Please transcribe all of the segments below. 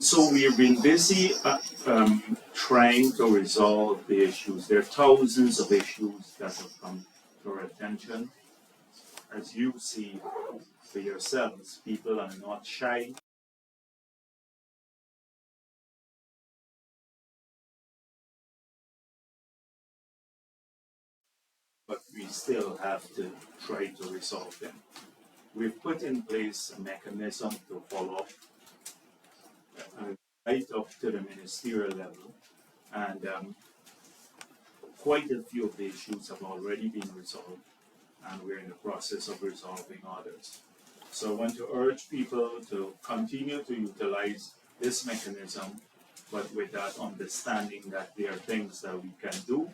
So we've been busy trying to resolve the issues. There are thousands of issues that have come to our attention. As you see for yourselves, people are not shy. But we still have to try to resolve them. We've put in place a mechanism to follow up right up to the ministerial level, and quite a few of the issues have already been resolved, and we're in the process of resolving others. So I want to urge people to continue to utilize this mechanism, but with that understanding that there are things that we can do,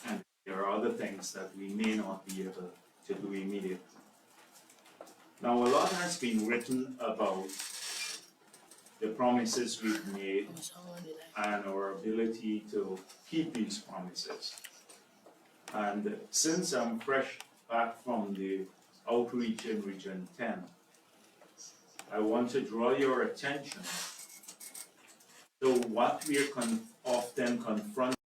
and there are other things that we may not be able to do immediately. Now, a lot has been written about the promises we've made and our ability to keep these promises. And since I'm fresh back from the outreach in Region 10, I want to draw your attention to what we are often confronted.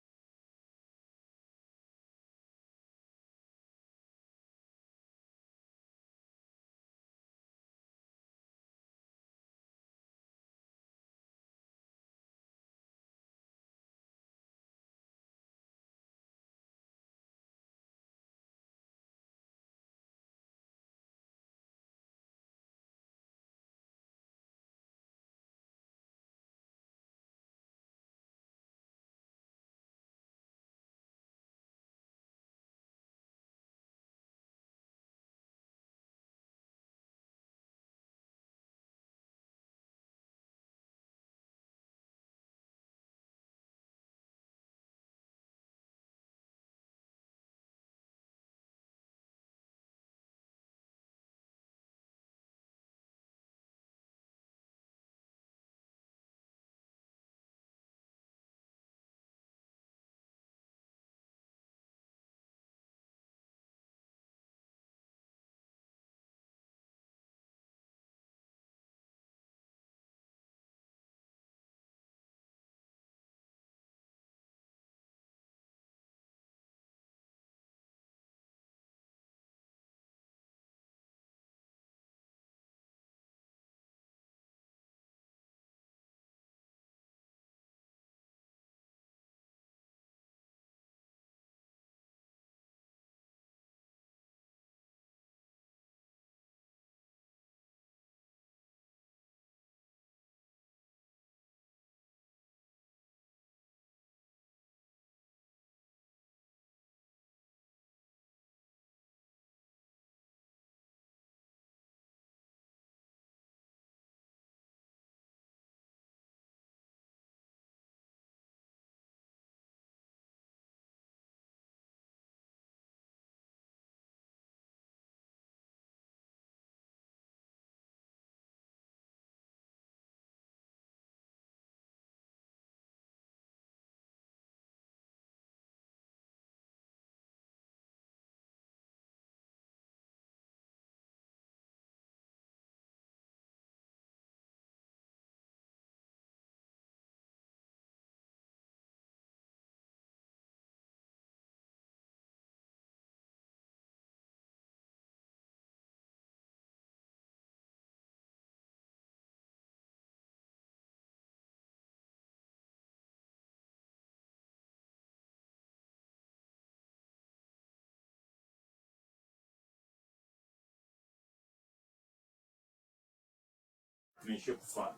Partnership Fund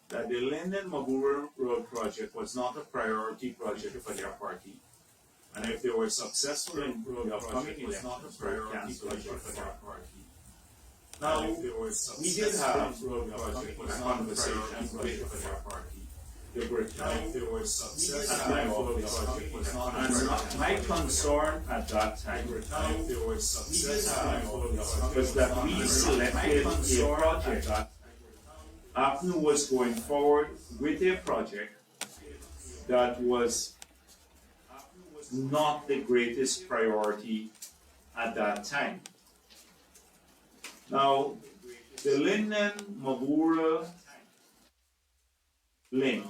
that the Linden Mabura Road project was not a priority project for their party, and if they were successful in the upcoming election, not a priority project for their party. Now, we did have a conversation with their party. The Britannia, there was success at my office, and my concern at that time was that we selected a project that APNU was going forward with a project that was not the greatest priority at that time. Now, the Linden Mabura link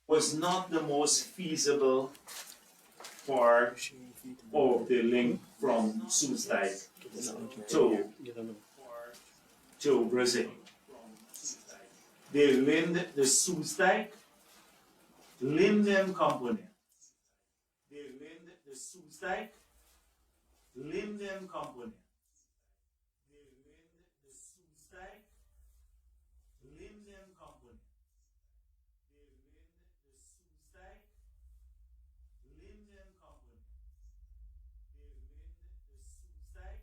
was not the most feasible part of the link from Soestdijk to Brazil. They linked the Soestdijk Linden component. They linked the Soestdijk Linden component. They linked the Soestdijk Linden component. They linked the Soestdijk Linden component. They linked the Soestdijk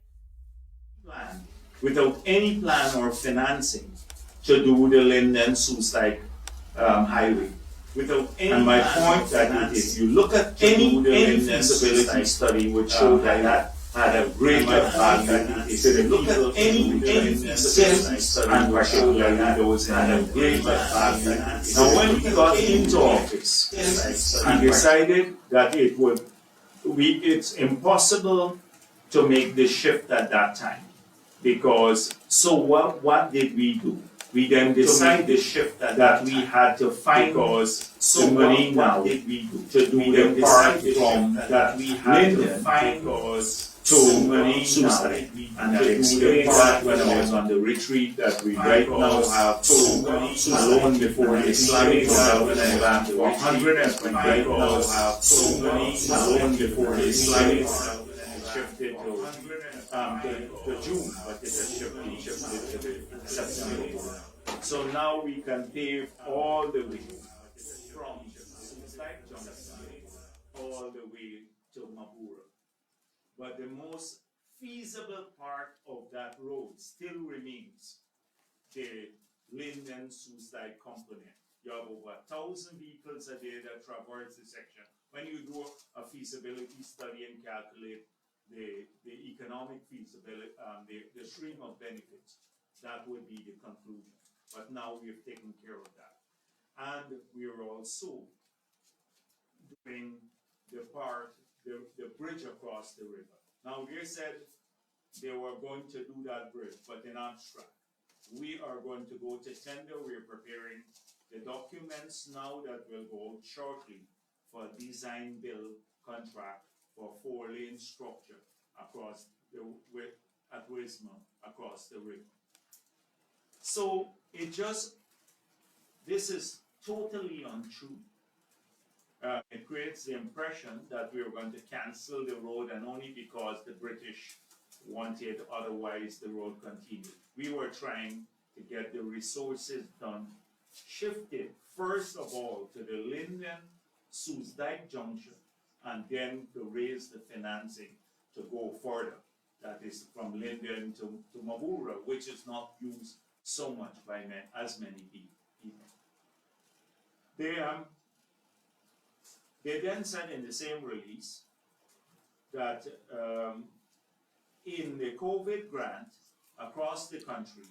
plan without any plan or financing to do the Linden Soestdijk highway. Without any and my point that if you look at any feasibility study would show that had a great advantage. If you look at any feasibility study and particularly those had a great advantage. Now when we got into office and decided that it's impossible to make the shift at that time, because so what did we do? We then decided the shift that we had to find because so money now did we do to do the part from that we had to find because to money now and I explained that when I was on the retreat that we right now have so money alone before the Islamic development plan to 120 right now have so money alone before the Islamic shifted to June, but it has shifted to September. So now we can pave all the way from Soestdijk Junction all the way to Mabura. But the most feasible part of that road still remains the Linden Soestdijk component. You have over 1,000 vehicles a day that traverse the section. When you do a feasibility study and calculate the economic feasibility, the stream of benefits, that would be the conclusion. But now we've taken care of that. And we are also doing the bridge across the river. Now they said they were going to do that bridge, but in abstract. We are going to go to tender. We're preparing the documents now that will go out shortly for design build contract for 4-lane structure across at Wisma across the river. So this is totally untrue. It creates the impression that we were going to cancel the road and only because the British wanted, otherwise the road continued. We were trying to get the resources done, shifted first of all to the Linden Soestdijk junction, and then to raise the financing to go further. That is from Linden to Mabura, which is not used so much by as many people. They then said in the same release that in the COVID grant across the country,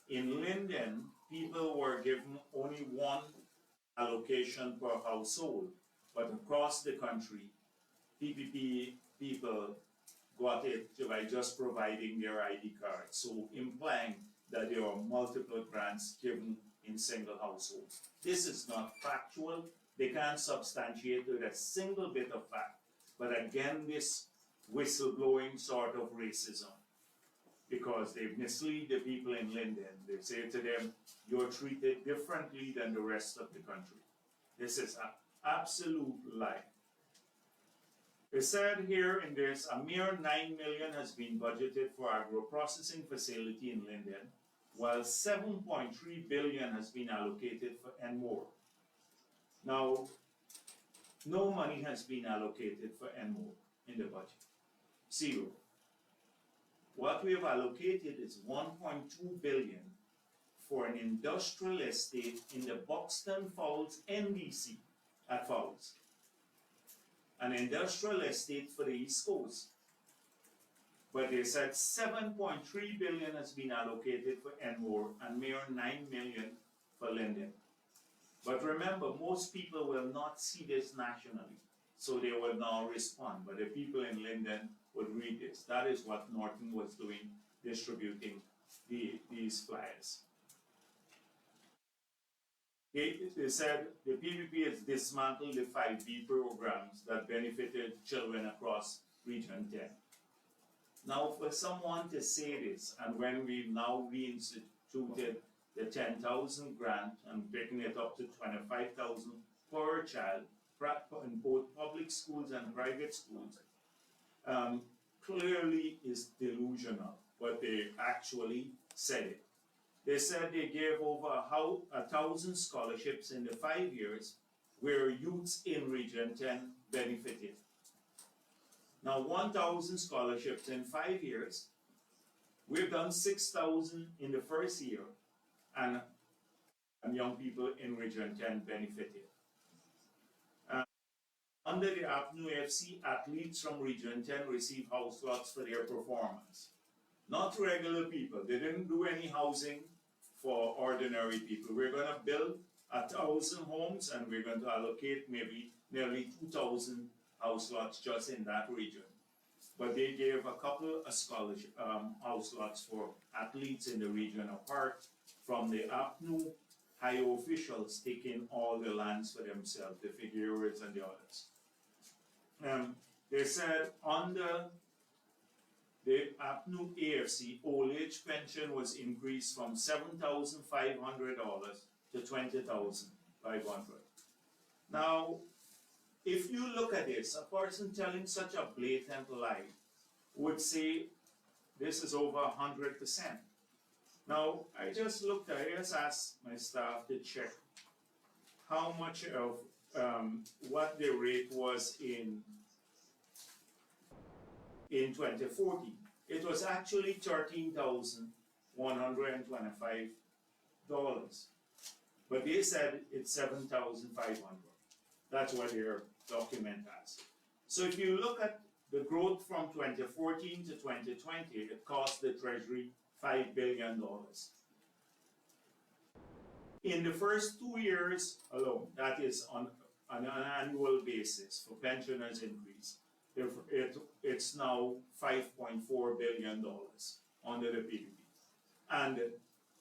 in Linden, people were given only one allocation per household, but across the country, PPP people got it by just providing their ID cards, so implying that there are multiple grants given in single households. This is not factual. They can't substantiate with a single bit of fact. But again, this whistleblowing sort of racism, because they mislead the people in Linden. They say to them, you're treated differently than the rest of the country. This is an absolute lie. They said here in this, a mere $9 million has been budgeted for agro-processing facility in Linden, while $7.3 billion has been allocated for and more. Now, no money has been allocated for and more in the budget. Zero. What we have allocated is $1.2 billion for an industrial estate in the Buxton Falls NDC at Falls. An industrial estate for the East Coast. But they said $7.3 billion has been allocated for Enmore and mere $9 million for Linden. But remember, most people will not see this nationally, so they will now respond. But the people in Linden would read this. That is what Norton was doing, distributing these flyers. They said the PPP has dismantled the 5B programs that benefited children across Region 10. Now, for someone to say this, and when we've now reinstituted the 10,000 grant and taking it up to 25,000 per child in both public schools and private schools, clearly is delusional, but they actually said it. They said they gave over 1,000 scholarships in the 5 years where youths in Region 10 benefited. Now, 1,000 scholarships in 5 years, we've done 6,000 in the first year, and young people in Region 10 benefited. Under the APNU FC, athletes from Region 10 receive house lots for their performance. Not regular people. They didn't do any housing for ordinary people. We're going to build 1,000 homes, and we're going to allocate maybe nearly 2,000 house lots just in that region. But they gave a couple of scholarship house lots for athletes in the region, apart from the APNU high officials taking all the lands for themselves, the Figueres and the others. They said under the APNU AFC, old age pension was increased from $7,500 to $20,500. Now, if you look at this, a person telling such a blatant lie would say this is over 100%. Now, I just asked my staff to check how much of what the rate was in 2014. It was actually $13,125, but they said it's $7,500. That's what their document has. So if you look at the growth from 2014 to 2020, it cost the Treasury $5 billion. In the first 2 years alone, that is on an annual basis for pensioners increase, it's now $5.4 billion under the PPP. And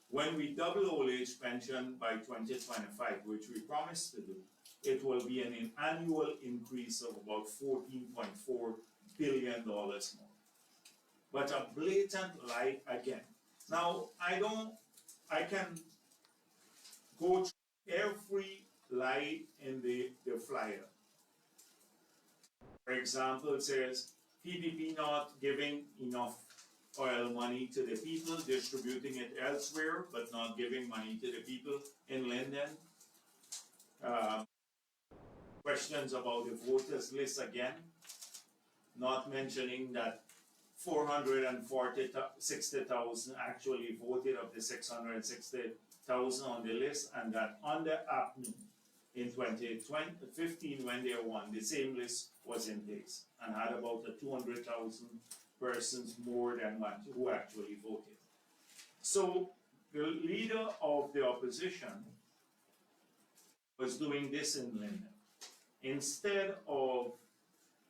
when we double old age pension by 2025, which we promised to do, it will be an annual increase of about $14.4 billion more. But a blatant lie again. Now, I can go through every lie in the flyer. For example, it says PPP not giving enough oil money to the people, distributing it elsewhere, but not giving money to the people in Linden. Questions about the voters list again, not mentioning that 460,000 actually voted of the 660,000 on the list, and that under APNU in 2015 when they won, the same list was in place and had about 200,000 persons more than who actually voted. So the leader of the opposition was doing this in Linden. Instead of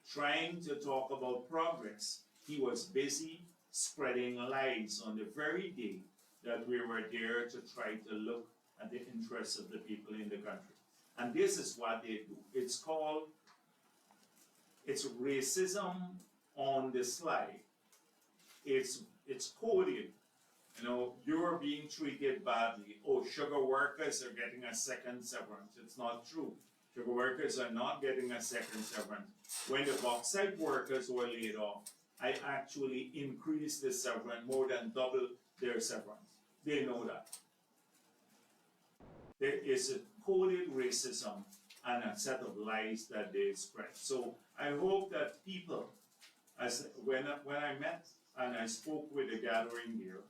trying to talk about progress, he was busy spreading lies on the very day that we were there to try to look at the interests of the people in the country. And this is what they do. It's racism on the slide. It's coded. You know, you're being treated badly. Oh, sugar workers are getting a second severance. It's not true. Sugar workers are not getting a second severance. When the bauxite workers were laid off, I actually increased the severance, more than double their severance. They know that. There is a coded racism and a set of lies that they spread. So I hope that people, when I met and I spoke with the gathering here,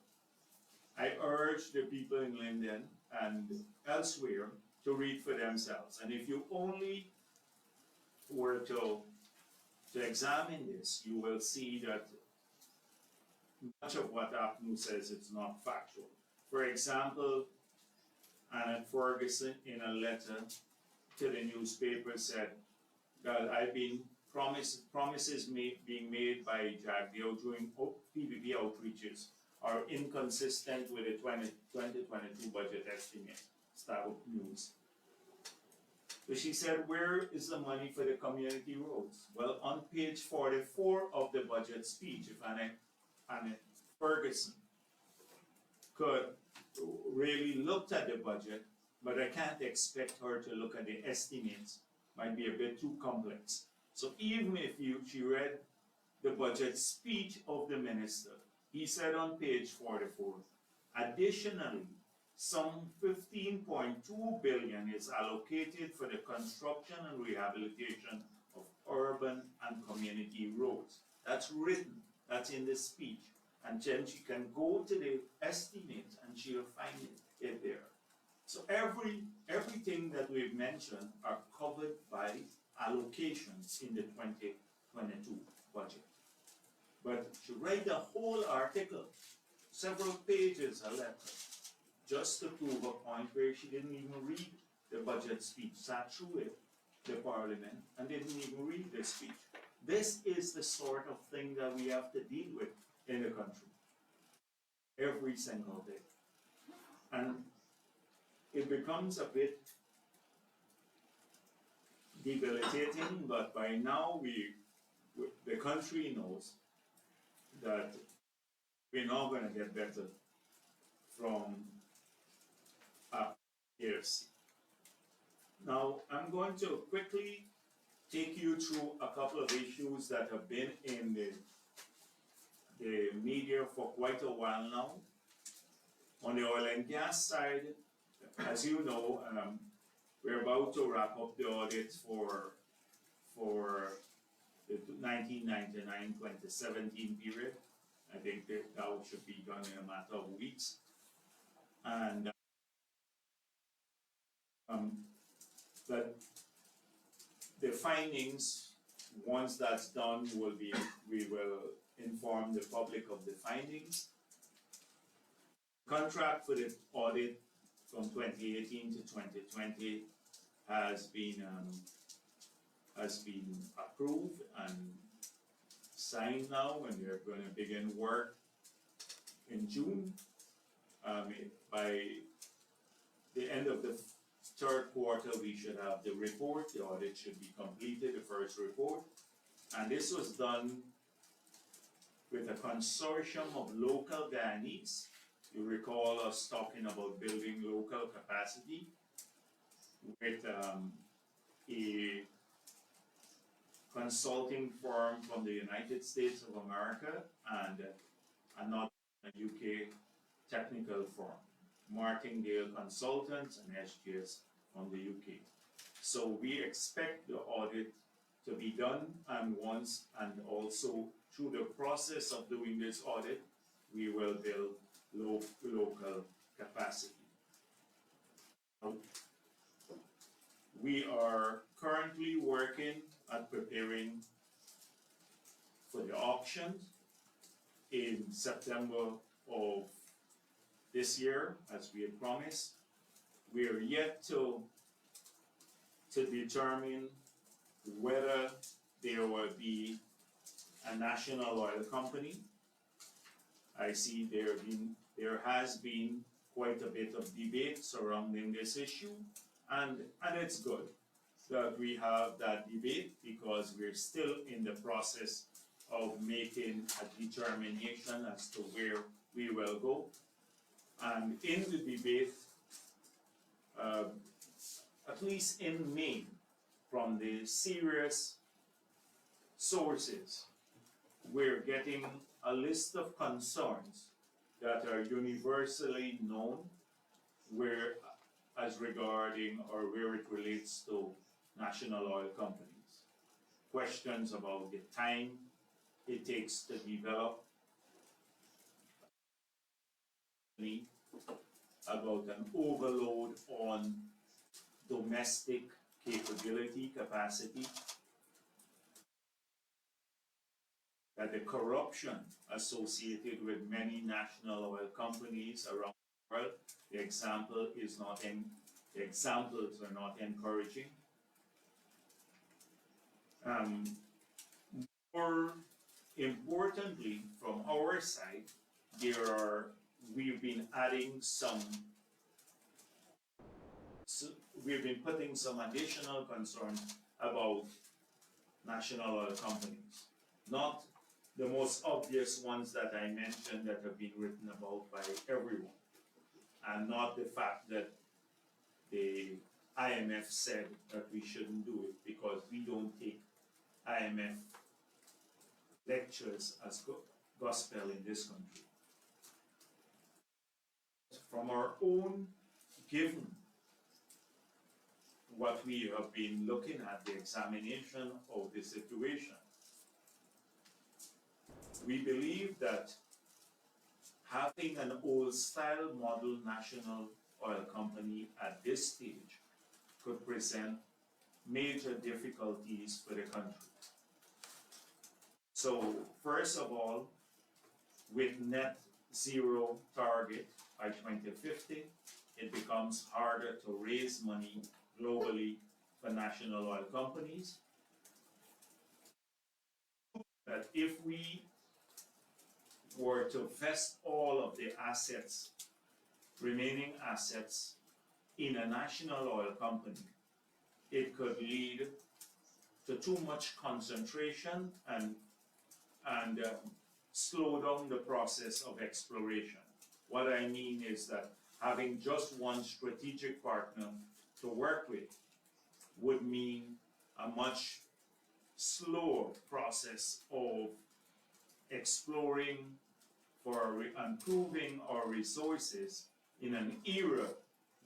I urge the people in Linden and elsewhere to read for themselves. And if you only were to examine this, you will see that much of what APNU says is not factual. For example, Annette Ferguson in a letter to the newspaper said that I've been promises being made by Jagdeo during PPP outreaches are inconsistent with the 2022 budget estimate. Style news. So she said, where is the money for the community roads? Well, on page 44 of the budget speech, if Anna Ferguson could really looked at the budget, but I can't expect her to look at the estimates. Might be a bit too complex. So even if she read the budget speech of the minister, he said on page 44, additionally, some 15.2 billion is allocated for the construction and rehabilitation of urban and community roads. That's written, that's in the speech. And then she can go to the estimate and she'll find it there. So everything that we've mentioned are covered by allocations in the 2022 budget. But to write the whole article, several pages, a letter, just to prove a point where she didn't even read the budget speech, sat through it, the parliament, and didn't even read the speech. This is the sort of thing that we have to deal with in the country every single day. And it becomes a bit debilitating, but by now the country knows that we're not going to get better from AFC. Now, I'm going to quickly take you through a couple of issues that have been in the media for quite a while now. On the oil and gas side, as you know, we're about to wrap up the audit for the 1999-2017 period. I think that should be done in a matter of weeks. And but the findings, once that's done, we will inform the public of the findings. Contract for the audit from 2018 to 2020 has been approved and signed now, and we're going to begin work in June. By the end of the third quarter, we should have the report. The audit should be completed, the first report. And this was done with a consortium of local Guyanese. You recall us talking about building local capacity with a consulting firm from the United States of America and another UK technical firm, Martingale Consultants and SGS from the UK. So we expect the audit to be done, and also through the process of doing this audit, we will build local capacity. We are currently working at preparing for the auction in September of this year, as we had promised. We are yet to determine whether there will be a national oil company. I see there has been quite a bit of debate surrounding this issue, and it's good that we have that debate, because we're still in the process of making a determination as to where we will go. And in the debate, at least in Maine, from the serious sources, we're getting a list of concerns that are universally known where it relates to national oil companies. Questions about the time it takes to develop, about an overload on domestic capacity, that the corruption associated with many national oil companies around the world, the examples are not encouraging. More importantly, from our side, we've been adding we've been putting some additional concerns about national oil companies. Not the most obvious ones that I mentioned that have been written about by everyone, and not the fact that the IMF said that we shouldn't do it, because we don't take IMF lectures as gospel in this country. From our own, given what we have been looking at, the examination of the situation, we believe that having an old-style model national oil company at this stage could present major difficulties for the country. So, first of all, with net zero target by 2050, it becomes harder to raise money globally for national oil companies. That if we were to vest all of the assets, remaining assets, in a national oil company, it could lead to too much concentration and slow down the process of exploration. What I mean is that having just one strategic partner to work with would mean a much slower process of exploring for improving our resources in an era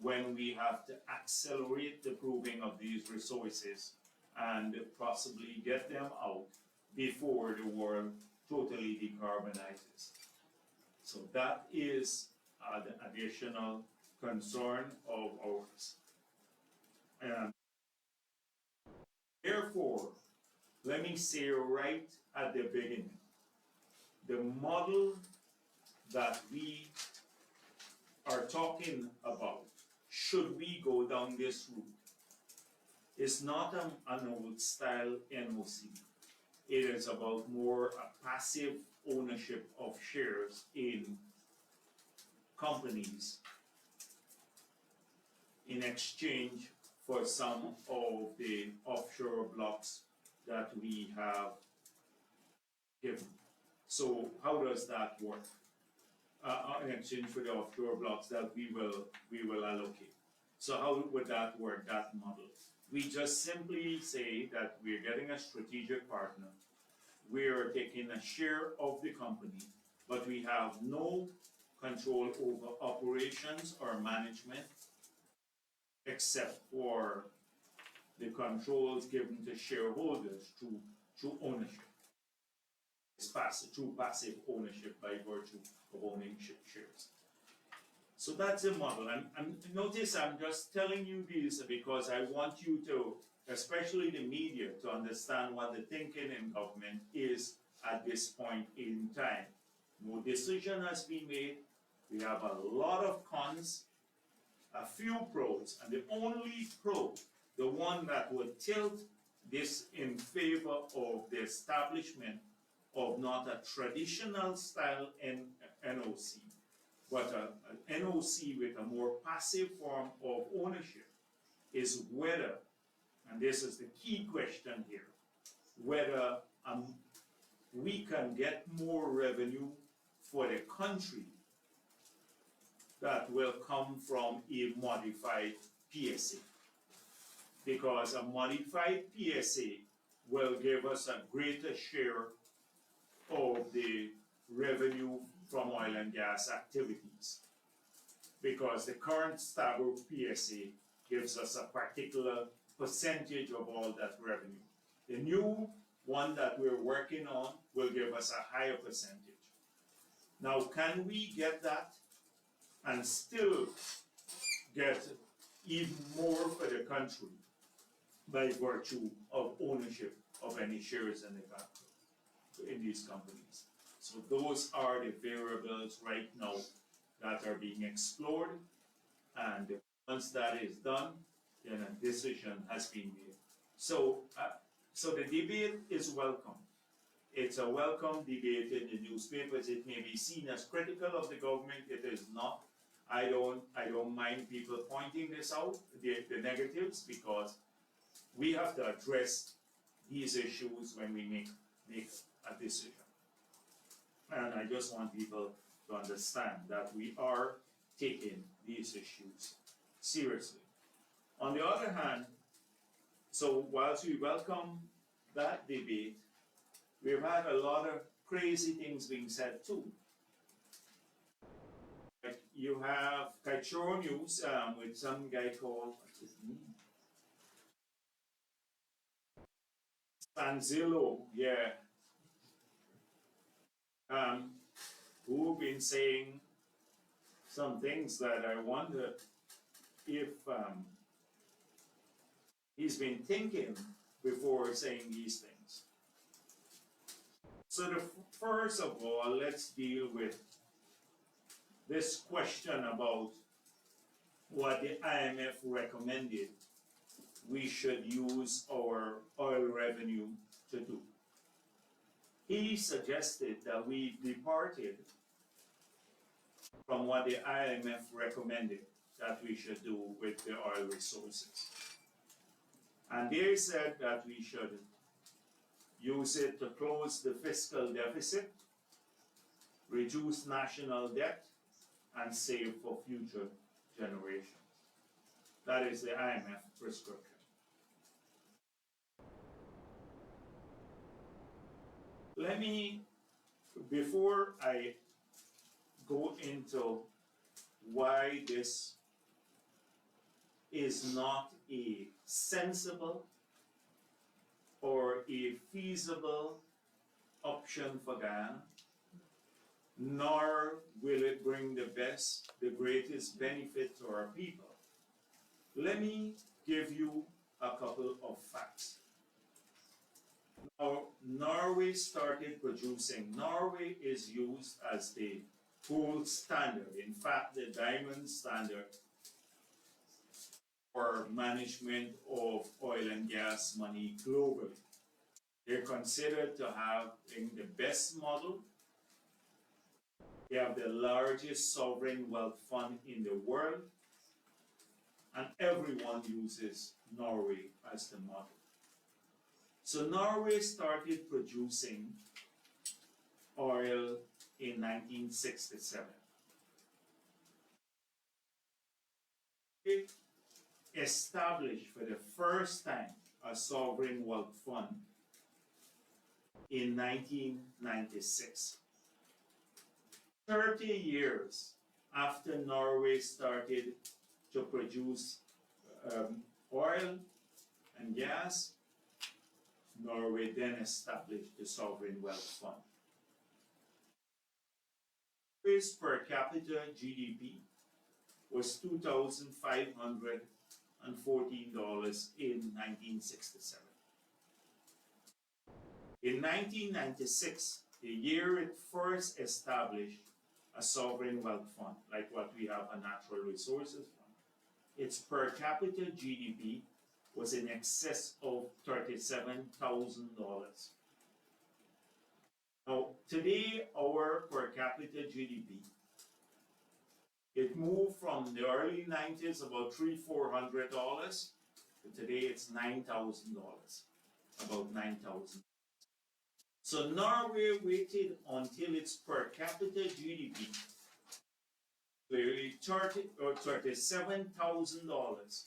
when we have to accelerate the proving of these resources and possibly get them out before the world totally decarbonizes. So that is the additional concern of ours. And therefore, let me say right at the beginning, the model that we are talking about, should we go down this route, is not an old-style NOC. It is about more a passive ownership of shares in companies in exchange for some of the offshore blocks that we have given. So how does that work? In exchange for the offshore blocks that we will allocate. So how would that work, that model? We just simply say that we're getting a strategic partner, we're taking a share of the company, but we have no control over operations or management except for the controls given to shareholders through ownership. It's passive, through passive ownership by virtue of owning shares. So that's the model. And notice I'm just telling you this because I want you to, especially the media, to understand what the thinking in government is at this point in time. No decision has been made. We have a lot of cons, a few pros, and the only pro, the one that would tilt this in favor of the establishment of not a traditional style NOC, but an NOC with a more passive form of ownership, is whether, and this is the key question here, whether we can get more revenue for the country that will come from a modified PSA. Because a modified PSA will give us a greater share of the revenue from oil and gas activities. Because the current stable PSA gives us a particular percentage of all that revenue. The new one that we're working on will give us a higher percentage. Now, can we get that and still get even more for the country by virtue of ownership of any shares in the country, in these companies? So those are the variables right now that are being explored, and once that is done, then a decision has been made. So the debate is welcome. It's a welcome debate in the newspapers. It may be seen as critical of the government. It is not. I don't mind people pointing this out, the negatives, because we have to address these issues when we make a decision. And I just want people to understand that we are taking these issues seriously. On the other hand, so whilst we welcome that debate, we've had a lot of crazy things being said too. Like you have Kaitro News with some guy called, what's his name? Sanzillo, yeah. Who've been saying some things that I wonder if he's been thinking before saying these things. So first of all, let's deal with this question about what the IMF recommended we should use our oil revenue to do. He suggested that we departed from what the IMF recommended that we should do with the oil resources. And they said that we should use it to close the fiscal deficit, reduce national debt, and save for future generations. That is the IMF prescription. Let me, before I go into why this is not a sensible or a feasible option for Ghana, nor will it bring the greatest benefit to our people. Let me give you a couple of facts. Now, Norway started producing. Norway is used as the gold standard, in fact, the diamond standard for management of oil and gas money globally. They're considered to have the best model. They have the largest sovereign wealth fund in the world, and everyone uses Norway as the model. So Norway started producing oil in 1967. It established for the first time a sovereign wealth fund in 1996. 30 years after Norway started to produce oil and gas, Norway then established the Sovereign Wealth Fund. Norway's per capita GDP was $2,514 in 1967. In 1996, the year it first established a sovereign wealth fund, like what we have a natural resources fund, its per capita GDP was in excess of $37,000. Now, today, our per capita GDP, it moved from the early 90s, about $300-400, to today it's $9,000, about $9,000. So Norway waited until its per capita GDP clearly $37,000.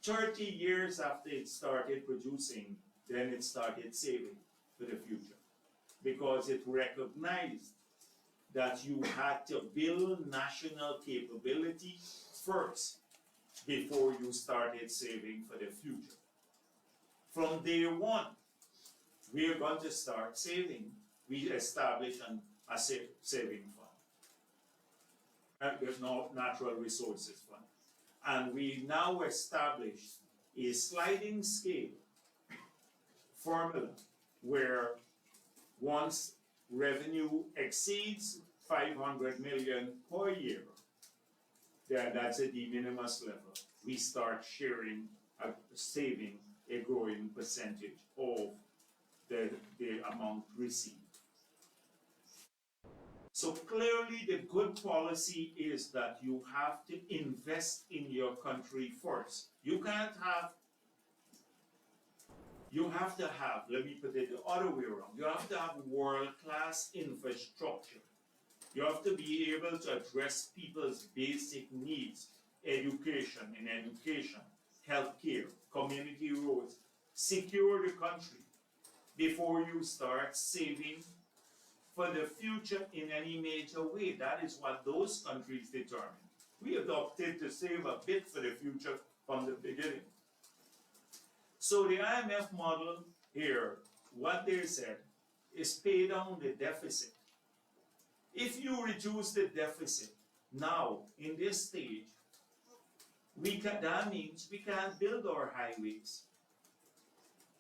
30 years after it started producing, then it started saving for the future, because it recognized that you had to build national capability first before you started saving for the future. From day one, we are going to start saving. We established a saving fund, there's no natural resources fund. And we now established a sliding scale formula where once revenue exceeds 500 million per year, then that's a de minimis level. We start sharing, saving a growing percentage of the amount received. So clearly the good policy is that you have to invest in your country first. You have to have, let me put it the other way around, you have to have world-class infrastructure. You have to be able to address people's basic needs, education, healthcare, community roads, secure the country before you start saving for the future in any major way. That is what those countries determine. We adopted to save a bit for the future from the beginning. So the IMF model here, what they said, is pay down the deficit. If you reduce the deficit now in this stage, that means we can't build our highways.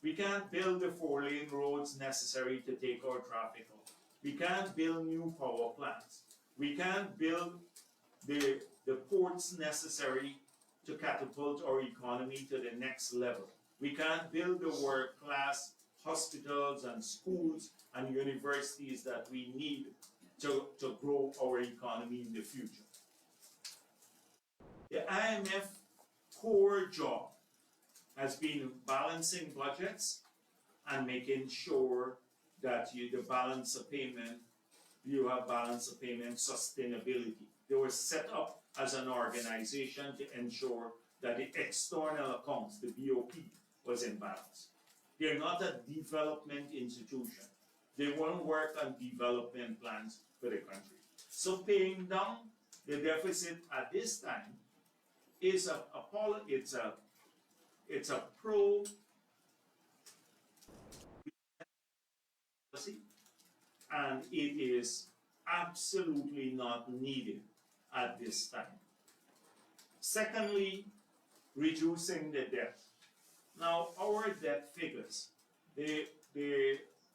We can't build the 4-lane roads necessary to take our traffic out. We can't build new power plants. We can't build the ports necessary to catapult our economy to the next level. We can't build the world-class hospitals and schools and universities that we need to grow our economy in the future. The IMF core job has been balancing budgets and making sure that you have balance of payment sustainability. They were set up as an organization to ensure that the external accounts, the BOP, was in balance. They're not a development institution. They won't work on development plans for the country. So paying down the deficit at this time is a pro policy, and it is absolutely not needed at this time. Secondly, reducing the debt. Now, our debt figures, the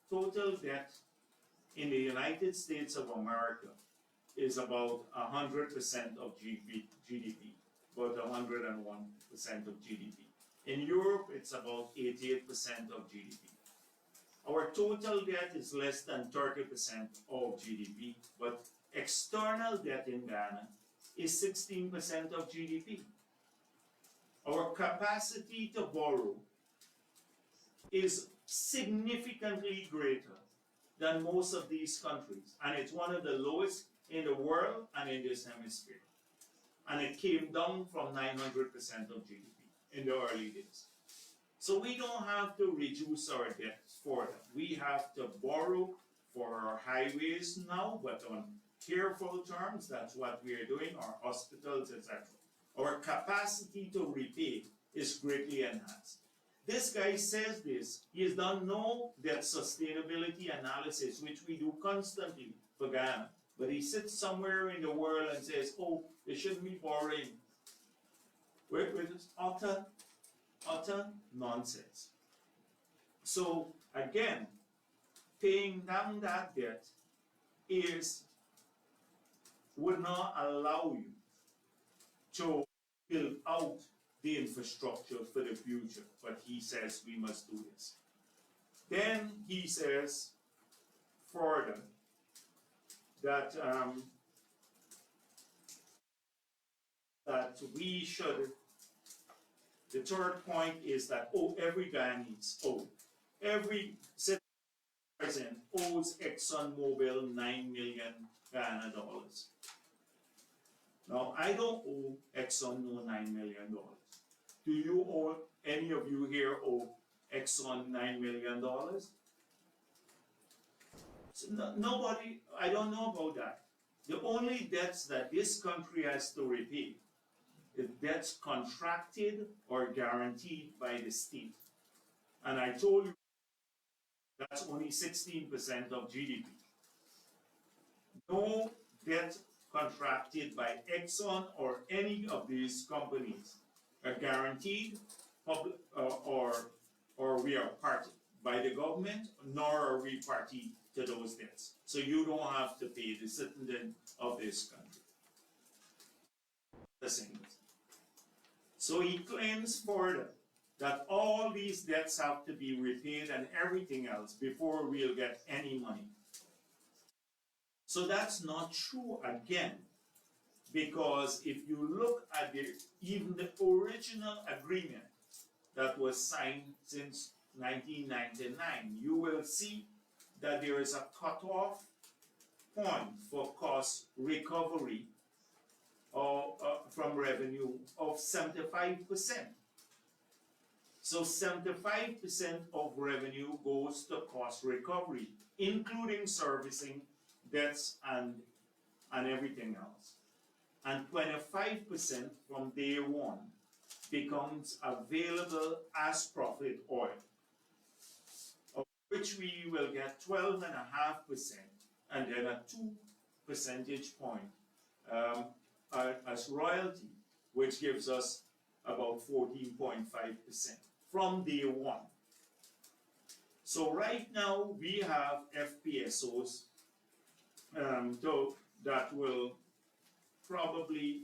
total debt in the United States of America is about 100% of GDP, about 101% of GDP. In Europe, it's about 88% of GDP. Our total debt is less than 30% of GDP, but external debt in Ghana is 16% of GDP. Our capacity to borrow is significantly greater than most of these countries, and it's one of the lowest in the world and in this hemisphere. And it came down from 900% of GDP in the early days. So we don't have to reduce our debt further. We have to borrow for our highways now, but on careful terms. That's what we are doing, our hospitals, etc. Our capacity to repay is greatly enhanced. This guy says this. He has done no debt sustainability analysis, which we do constantly for Ghana. But he sits somewhere in the world and says, oh, they shouldn't be borrowing. With this utter nonsense. So again, paying down that debt would not allow you to build out the infrastructure for the future, but he says we must do this. Then he says further that we should. The third point is that every Ghanaians every citizen owes ExxonMobil $9 million Ghana dollars. Now, I don't owe Exxon no $9 million. Do you owe, any of you here owe Exxon $9 million? So nobody, I don't know about that. The only debts that this country has to repay is debts contracted or guaranteed by the state. And I told you that's only 16% of GDP. No debt contracted by Exxon or any of these companies are guaranteed or we are party by the government, nor are we party to those debts. So you don't have to pay the citizen of this country. So he claims further that all these debts have to be repaid and everything else before we'll get any money. So that's not true again, because if you look at even the original agreement that was signed since 1999, you will see that there is a cutoff point for cost recovery from revenue of 75%. So 75% of revenue goes to cost recovery, including servicing, debts, and everything else. And 25% from day one becomes available as profit oil, of which we will get 12.5%, and then a 2 percentage point as royalty, which gives us about 14.5% from day one. So right now we have FPSOs that will probably,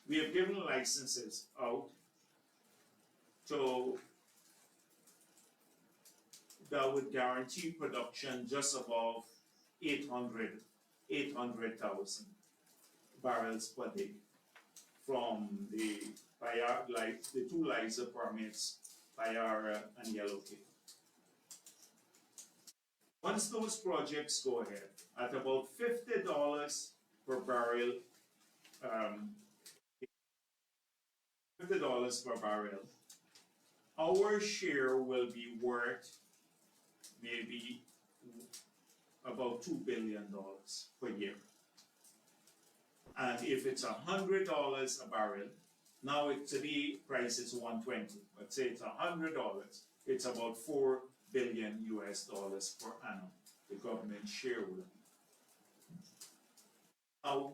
we have given licenses out that would guarantee production just above 800,000 barrels per day from the two Liza permits, Payara and Yellowtail. Once those projects go ahead, at about $50 per barrel, our share will be worth maybe about $2 billion per year. And if it's $100 a barrel, now today price is $120, but say it's $100, it's about $4 billion per annum the government share will be. Now,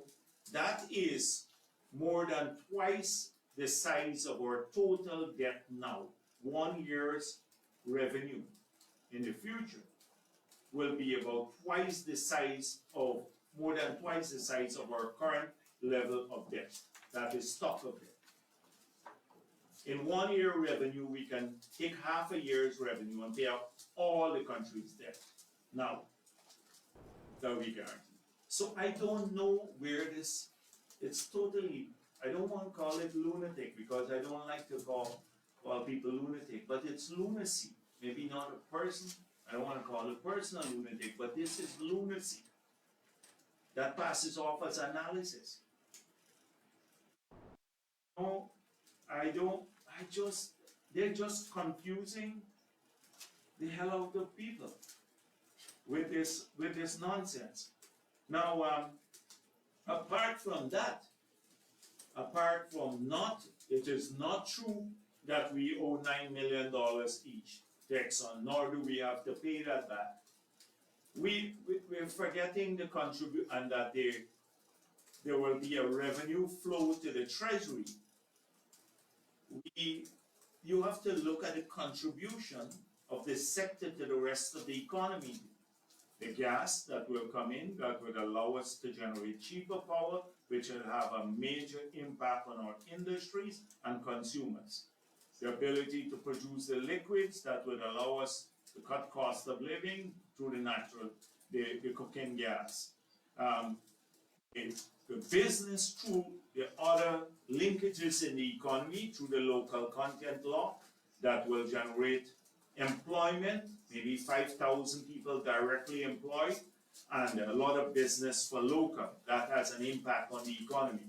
that is more than twice the size of our total debt now. 1 year's revenue in the future will be about twice the size of, more than twice the size of our current level of debt. That is stock of debt. In 1 year revenue, we can take half a year's revenue and pay out all the country's debt. Now, that we guarantee. So I don't know where this, it's totally, I don't want to call it lunatic because I don't like to call people lunatic, but it's lunacy. Maybe not a person, I don't want to call a person a lunatic, but this is lunacy that passes off as analysis. No, they're just confusing the hell out of people with this nonsense. Now, apart from that, it is not true that we owe $9 million each to Exxon, nor do we have to pay that back. We're forgetting the contribute and that there will be a revenue flow to the Treasury. You have to look at the contribution of this sector to the rest of the economy. The gas that will come in, that would allow us to generate cheaper power, which will have a major impact on our industries and consumers. The ability to produce the liquids that would allow us to cut cost of living through the cooking gas. The business through the other linkages in the economy through the local content law that will generate employment, maybe 5,000 people directly employed, and a lot of business for local. That has an impact on the economy.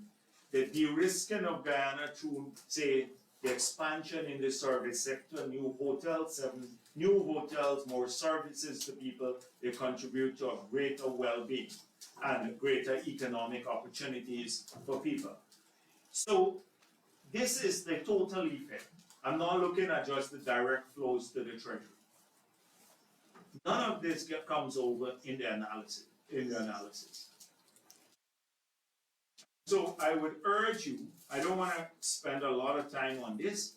The de-risking of Guyana through, say, the expansion in the service sector, new hotels, more services to people, they contribute to a greater well-being and greater economic opportunities for people. So this is the total effect. I'm not looking at just the direct flows to the Treasury. None of this comes over in the analysis. So I would urge you, I don't want to spend a lot of time on this,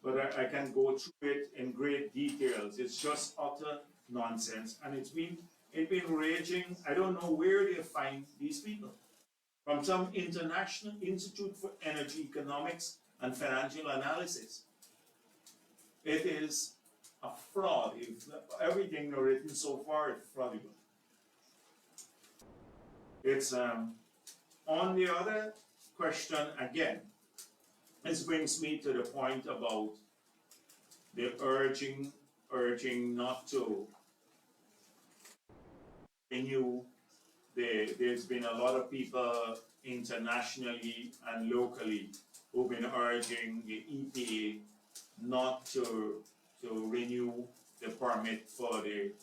but I can go through it in great details. It's just utter nonsense, and it's been raging. I don't know where they find these people. From some International Institute for Energy Economics and Financial Analysis. It is a fraud. Everything written so far is fraudulent. It's on the other question again, this brings me to the point about the urging not to renew. There's been a lot of people internationally and locally who've been urging the EPA not to renew the permit for the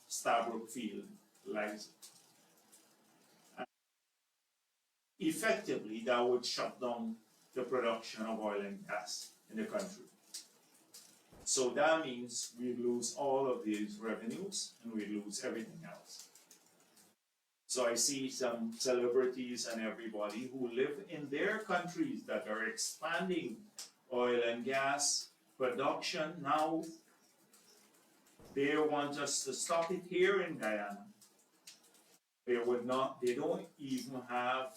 Stabrook Field license. Effectively, that would shut down the production of oil and gas in the country. So that means we lose all of these revenues and we lose everything else. So I see some celebrities and everybody who live in their countries that are expanding oil and gas production now. They want us to stop it here in Guyana. They don't even have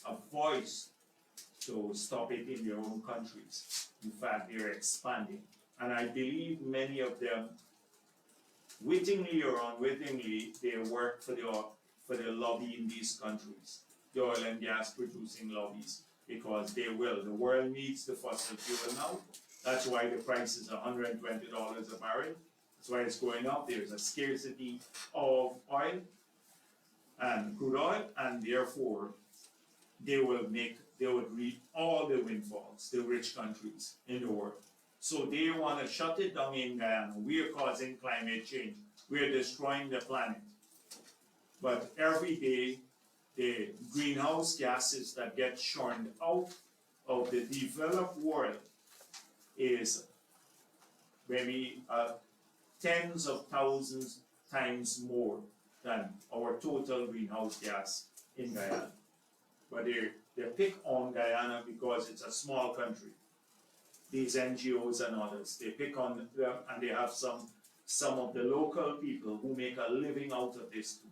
a voice to stop it in their own countries. In fact, they're expanding. And I believe many of them, wittingly or unwittingly, they work for the lobby in these countries, the oil and gas producing lobbies, because they will. The world needs the fossil fuel now. That's why the price is $120 a barrel. That's why it's going up. There's a scarcity of oil and crude oil, and therefore they would reap all the windfalls, the rich countries in the world. So they want to shut it down in Guyana. We are causing climate change. We are destroying the planet. But every day, the greenhouse gases that get churned out of the developed world is maybe tens of thousands times more than our total greenhouse gas in Guyana. But they pick on Guyana because it's a small country. These NGOs and others, they pick on them, and they have some of the local people who make a living out of this too.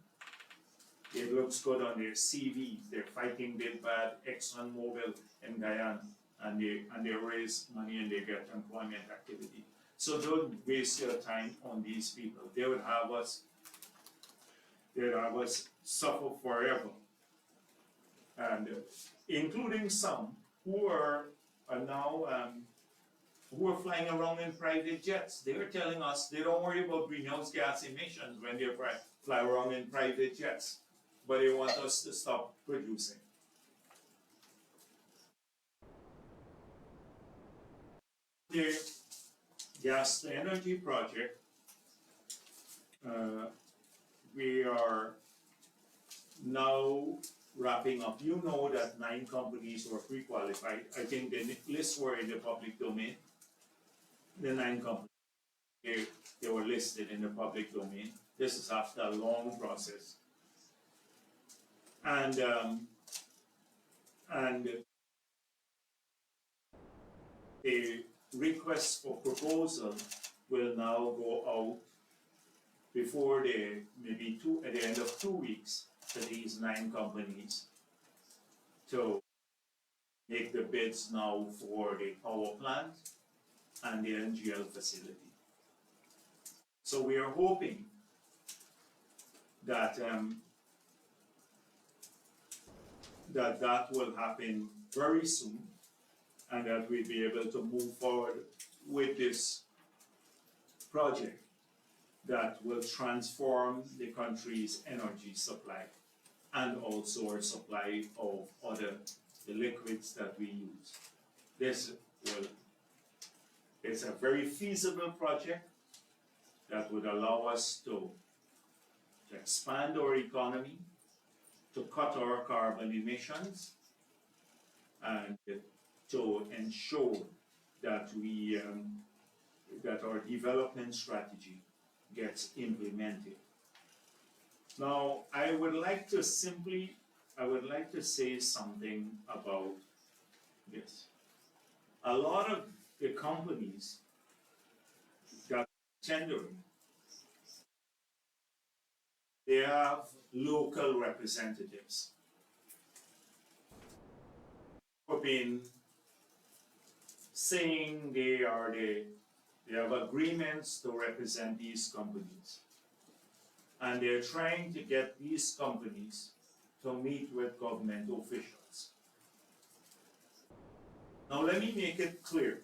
It looks good on their CVs. They're fighting big bad ExxonMobil in Guyana, and they raise money and they get employment activity. So don't waste your time on these people. They would have us suffer forever, and including some who are now who are flying around in private jets. They are telling us they don't worry about greenhouse gas emissions when they fly around in private jets, but they want us to stop producing. The gas to energy project, we are now wrapping up. You know that 9 companies were pre-qualified. I think the lists were in the public domain. The 9 companies, they were listed in the public domain. This is after a long process. And a request for proposal will now go out before at the end of 2 weeks to these 9 companies to make the bids now for the power plant and the NGL facility. So we are hoping that that will happen very soon, and that we'll be able to move forward with this project that will transform the country's energy supply and also our supply of the liquids that we use. It's a very feasible project that would allow us to expand our economy, to cut our carbon emissions, and to ensure that that our development strategy gets implemented. Now, I would like to say something about this. A lot of the companies that are tendering, they have local representatives who have been saying they have agreements to represent these companies. And they're trying to get these companies to meet with government officials. Now let me make it clear.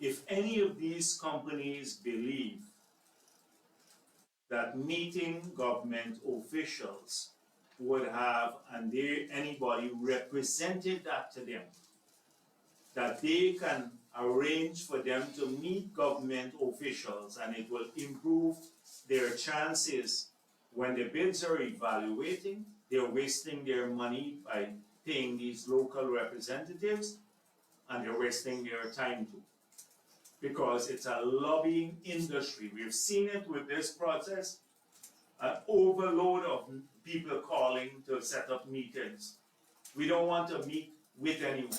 If any of these companies believe that meeting government officials would have, and anybody represented that to them, that they can arrange for them to meet government officials and it will improve their chances when the bids are evaluating, they're wasting their money by paying these local representatives and they're wasting their time too. Because it's a lobbying industry. We've seen it with this process, an overload of people calling to set up meetings. We don't want to meet with anyone.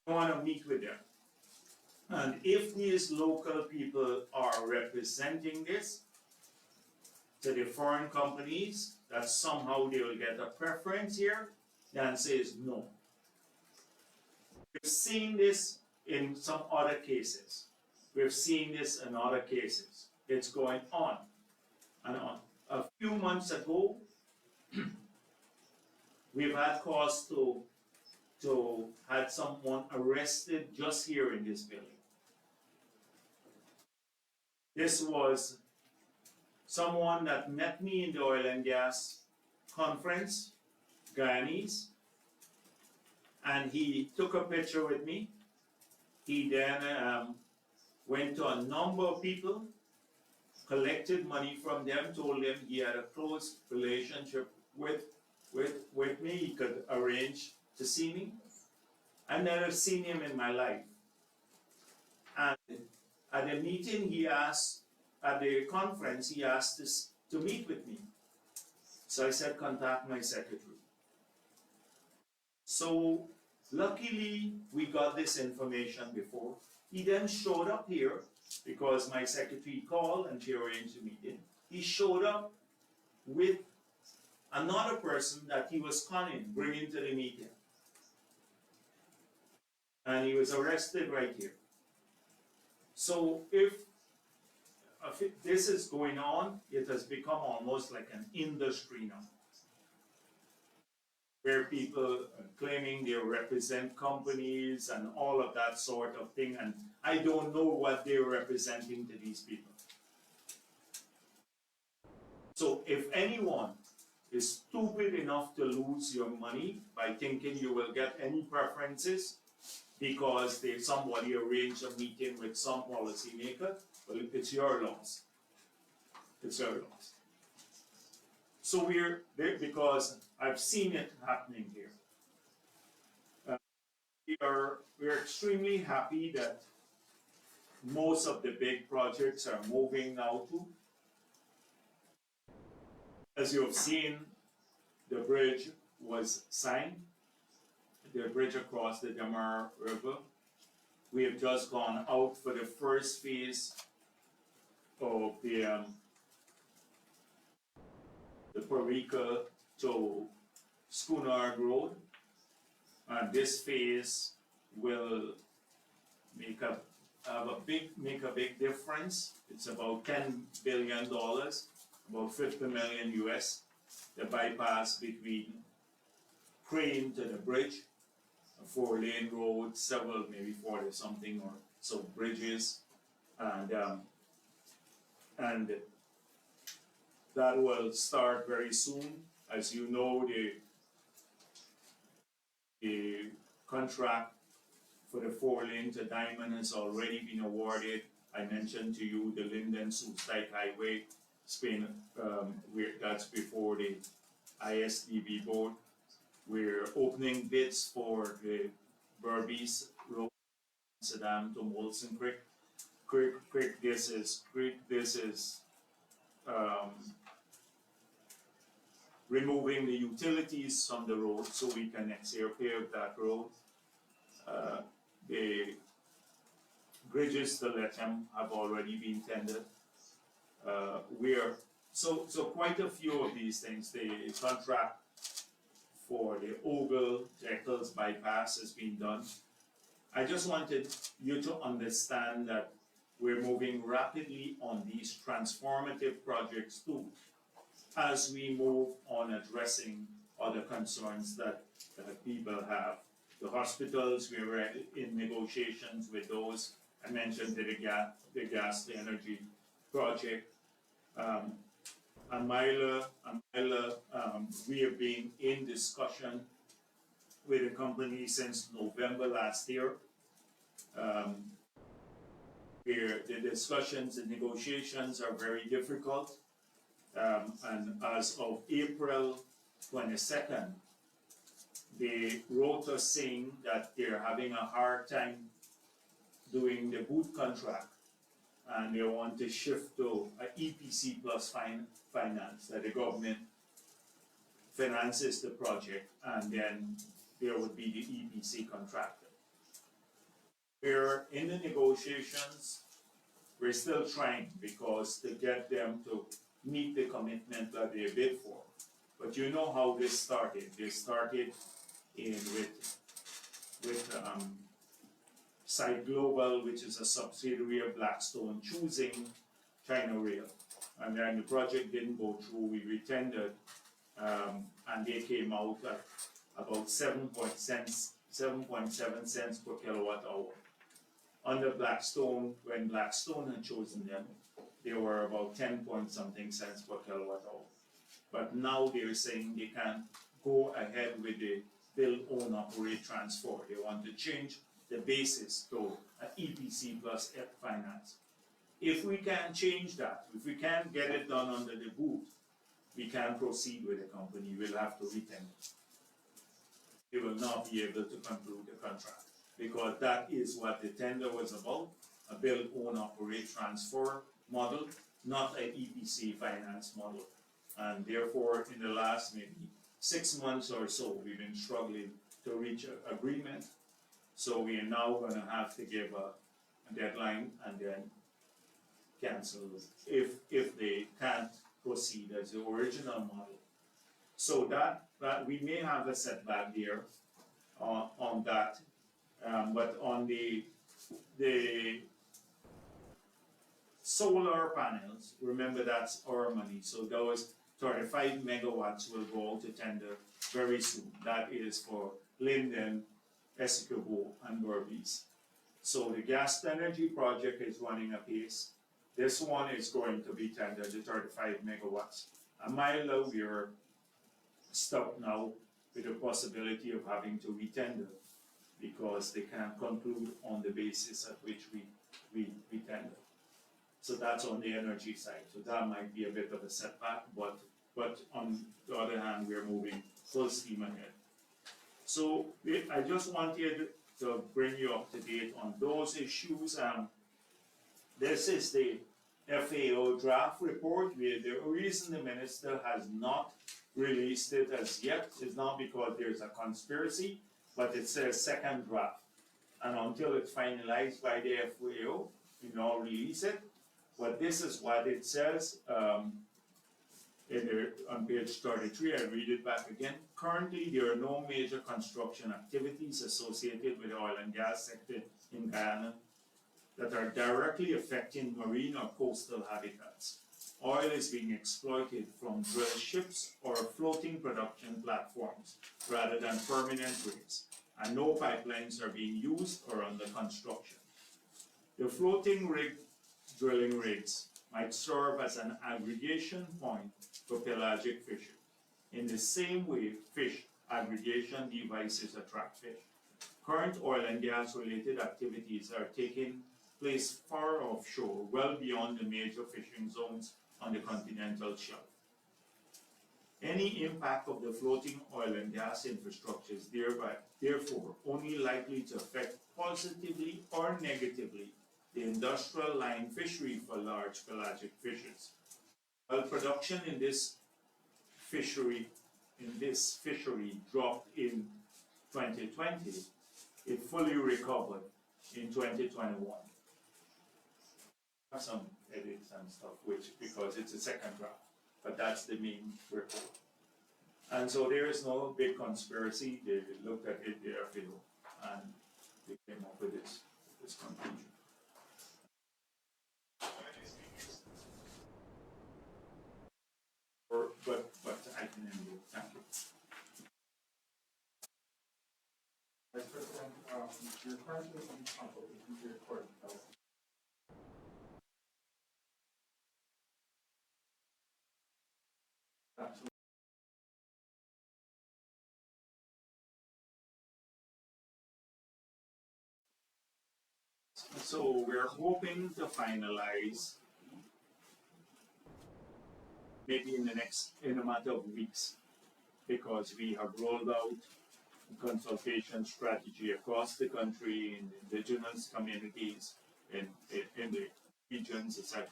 We want to meet with them. And if these local people are representing this to the foreign companies, that somehow they will get a preference here, the answer is no. We've seen this in some other cases. We've seen this in other cases. It's going on and on. A few months ago, we've had cause to had someone arrested just here in this building. This was someone that met me in the oil and gas conference, Guyanese, and he took a picture with me. He then went to a number of people, collected money from them, told them he had a close relationship with me, he could arrange to see me. I've never seen him in my life. And at the meeting he asked, at the conference he asked to meet with me. So I said, contact my secretary. So luckily we got this information before. He then showed up here because my secretary called and she arranged a meeting. He showed up with another person that he was conning, bringing to the meeting. And he was arrested right here. So if this is going on, it has become almost like an industry now, where people are claiming they represent companies and all of that sort of thing, and I don't know what they're representing to these people. So if anyone is stupid enough to lose your money by thinking you will get any preferences because somebody arranged a meeting with some policymaker, well, it's your loss. It's your loss. So we're there because I've seen it happening here. We're extremely happy that most of the big projects are moving now too. As you have seen, the bridge was signed, the bridge across the Damar River. We have just gone out for the first phase of the Parika to Schooner Road. And this phase will make a big difference. It's about $10 billion, about 50 million US. The bypass between Crane to the bridge, a 4-lane road, several, maybe 40 something or so bridges, and that will start very soon. As you know, the contract for the 4-lane to Diamond has already been awarded. I mentioned to you the Linden-Soestdijk Highway, Spain, that's before the ISDB board. We're opening bids for the Berbice Road, Amsterdam to Molson Creek. This is removing the utilities from the road so we can pave that road. The bridges to Lethem have already been tendered. So quite a few of these things. The contract for the Ogle to Eccles bypass has been done. I just wanted you to understand that we're moving rapidly on these transformative projects too. as we move on addressing other concerns that people have. The hospitals, we were in negotiations with those. I mentioned the energy project. Amila, we have been in discussion with the company since November last year. Where the discussions and negotiations are very difficult. And as of April 22nd, they wrote us saying that they're having a hard time doing the boot contract and they want to shift to a EPC plus finance, that the government finances the project and then there would be the EPC contractor. We're in the negotiations, we're still trying because to get them to meet the commitment that they bid for. But you know how this started. They started with Site Global, which is a subsidiary of Blackstone, choosing China Rail. And then the project didn't go through, we retendered, and they came out at about 7.7 cents per kilowatt hour. Under Blackstone, when Blackstone had chosen them, they were about 10 point something cents per kilowatt hour. But now they're saying they can't go ahead with the build, own, operate, transfer. They want to change the basis to an EPC plus F finance. If we can change that, if we can't get it done under the boot, we can't proceed with the company. We'll have to retender. They will not be able to conclude the contract because that is what the tender was about, a build, own, operate, transfer model, not an EPC finance model. And therefore, in the last maybe 6 months or so, we've been struggling to reach an agreement. So we are now going to have to give a deadline and then cancel if they can't proceed as the original model. So that we may have a setback there on that, but on the solar panels, remember that's our money. So those 35 megawatts will go out to tender very soon. That is for Linden, Essequibo, and Berbice. So the gas energy project is running apace. This one is going to be tendered to 35 megawatts. A mile we are stuck now with the possibility of having to retender because they can't conclude on the basis at which we tender. So that's on the energy side. So that might be a bit of a setback, but on the other hand, we're moving full steam ahead. So I just wanted to bring you up to date on those issues. This is the Fao Draft Report. The reason the minister has not released it as yet is not because there's a conspiracy, but it's a second draft. And until it's finalized by the FAO, we now release it. But this is what it says on page 33. I read it back again. Currently, there are no major construction activities associated with the oil and gas sector in Guyana that are directly affecting marine or coastal habitats. Oil is being exploited from drill ships or floating production platforms rather than permanent rigs, and no pipelines are being used or under construction. The floating drilling rigs might serve as an aggregation point for pelagic fishing. In the same way, fish aggregation devices attract fish. Current oil and gas related activities are taking place far offshore, well beyond the major fishing zones on the continental shelf. Any impact of the floating oil and gas infrastructure is therefore only likely to affect positively or negatively the industrial line fishery for large pelagic fishes. While production in this fishery dropped in 2020, it fully recovered in 2021. Some edits and stuff, because it's a second draft, but that's the main report. And so there is no big conspiracy. They looked at it, and they came up with this conclusion. But You're currently in trouble with your court bill. So we're hoping to finalize maybe in a matter of weeks, because we have rolled out consultation strategy across the country in indigenous communities, in the regions, etc.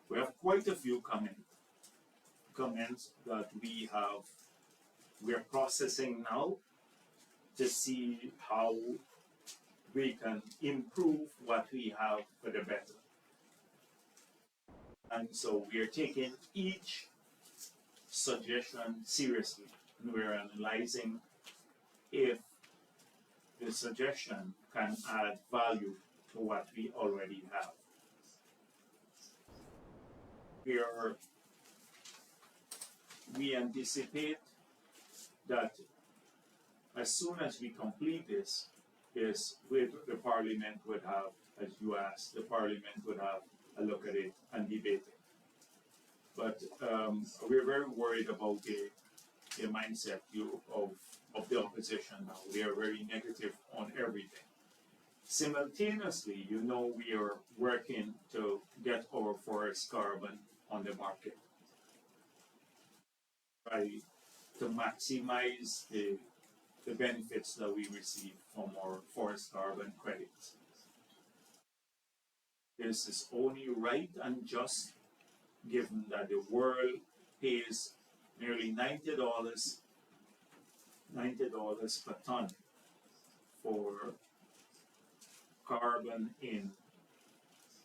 We have quite a few comments that we are processing now to see how we can improve what we have for the better. And so we are taking each suggestion seriously, and we're analyzing if the suggestion can add value to what we already have. We anticipate that as soon as we complete this, with the Parliament would have, as you asked, the Parliament would have a look at it and debate it. But we're very worried about the mindset of the opposition now. They are very negative on everything. Simultaneously, we are working to get our forest carbon on the market, to maximize the benefits that we receive from our forest carbon credits. This is only right and just, given that the world pays nearly $90 per ton for carbon in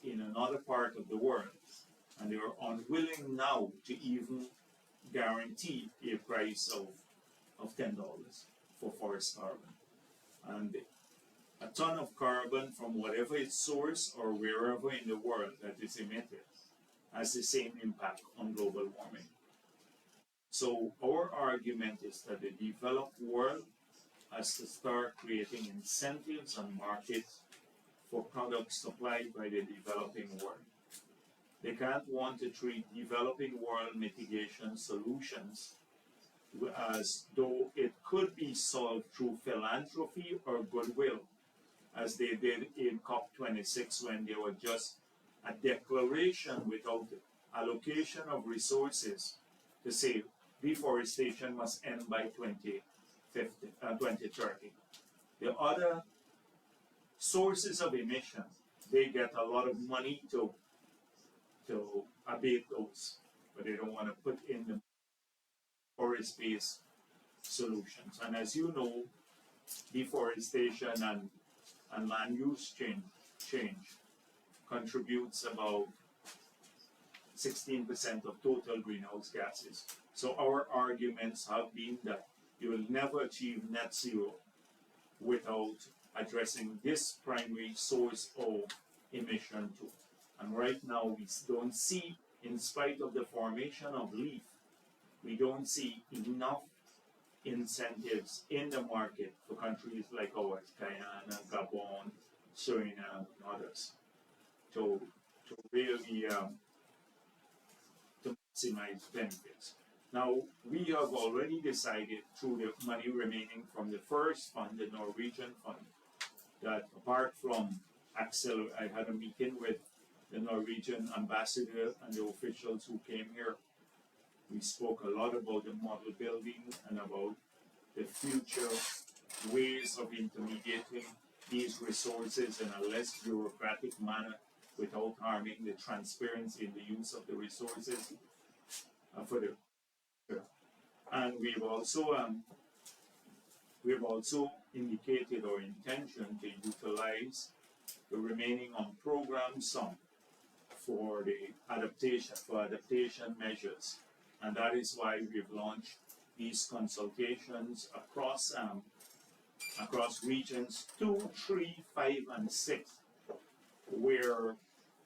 another part of the world, and they are unwilling now to even guarantee a price of $10 for forest carbon. And a ton of carbon from whatever its source or wherever in the world that is emitted has the same impact on global warming. So our argument is that the developed world has to start creating incentives and markets for products supplied by the developing world. They can't want to treat developing world mitigation solutions as though it could be solved through philanthropy or goodwill, as they did in COP26, when there was just a declaration without allocation of resources to say deforestation must end by 2030. The other sources of emission, they get a lot of money to abate those, but they don't want to put in the forest-based solutions. And as you know, deforestation and land use change contributes about 16% of total greenhouse gases. So our arguments have been that you will never achieve net zero without addressing this primary source of emission too. And right now we don't see, in spite of the formation of LEAF, we don't see enough incentives in the market for countries like ours, Guyana, Gabon, Suriname, and others, to really to maximize benefits. Now, we have already decided, through the money remaining from the first fund, the Norwegian fund, that apart from I had a meeting with the Norwegian ambassador and the officials who came here. We spoke a lot about the model building and about the future ways of intermediating these resources in a less bureaucratic manner without harming the transparency in the use of the resources and we've also indicated our intention to utilize the remaining on-program sum for adaptation measures, and that is why we've launched these consultations across regions 2, 3, 5, and 6, where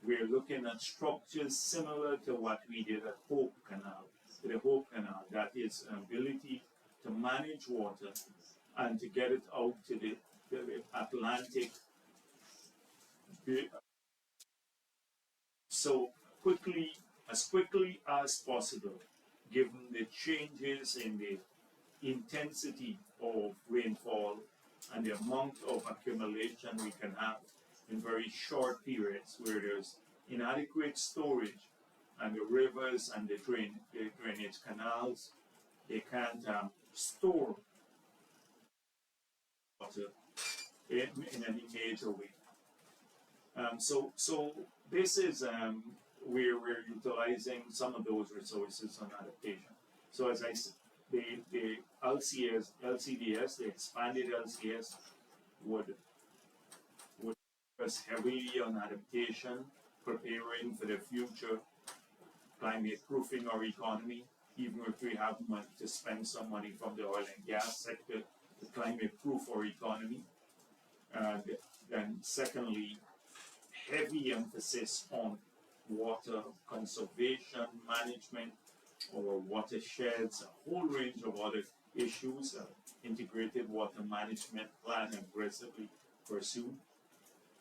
we're looking at structures similar to what we did at Hope Canal. The Hope Canal, that is an ability to manage water and to get it out to the Atlantic. So as quickly as possible, given the changes in the intensity of rainfall and the amount of accumulation we can have in very short periods where there's inadequate storage and the rivers and the drainage canals, they can't store water in any major way. So this is where we're utilizing some of those resources on adaptation. So as I said, the LCDS, the expanded LCS would focus heavily on adaptation, preparing for the future, climate proofing our economy, even if we have money to spend some money from the oil and gas sector to climate proof our economy. And then secondly, heavy emphasis on water conservation management or watersheds, a whole range of other issues, integrated water management plan aggressively pursued.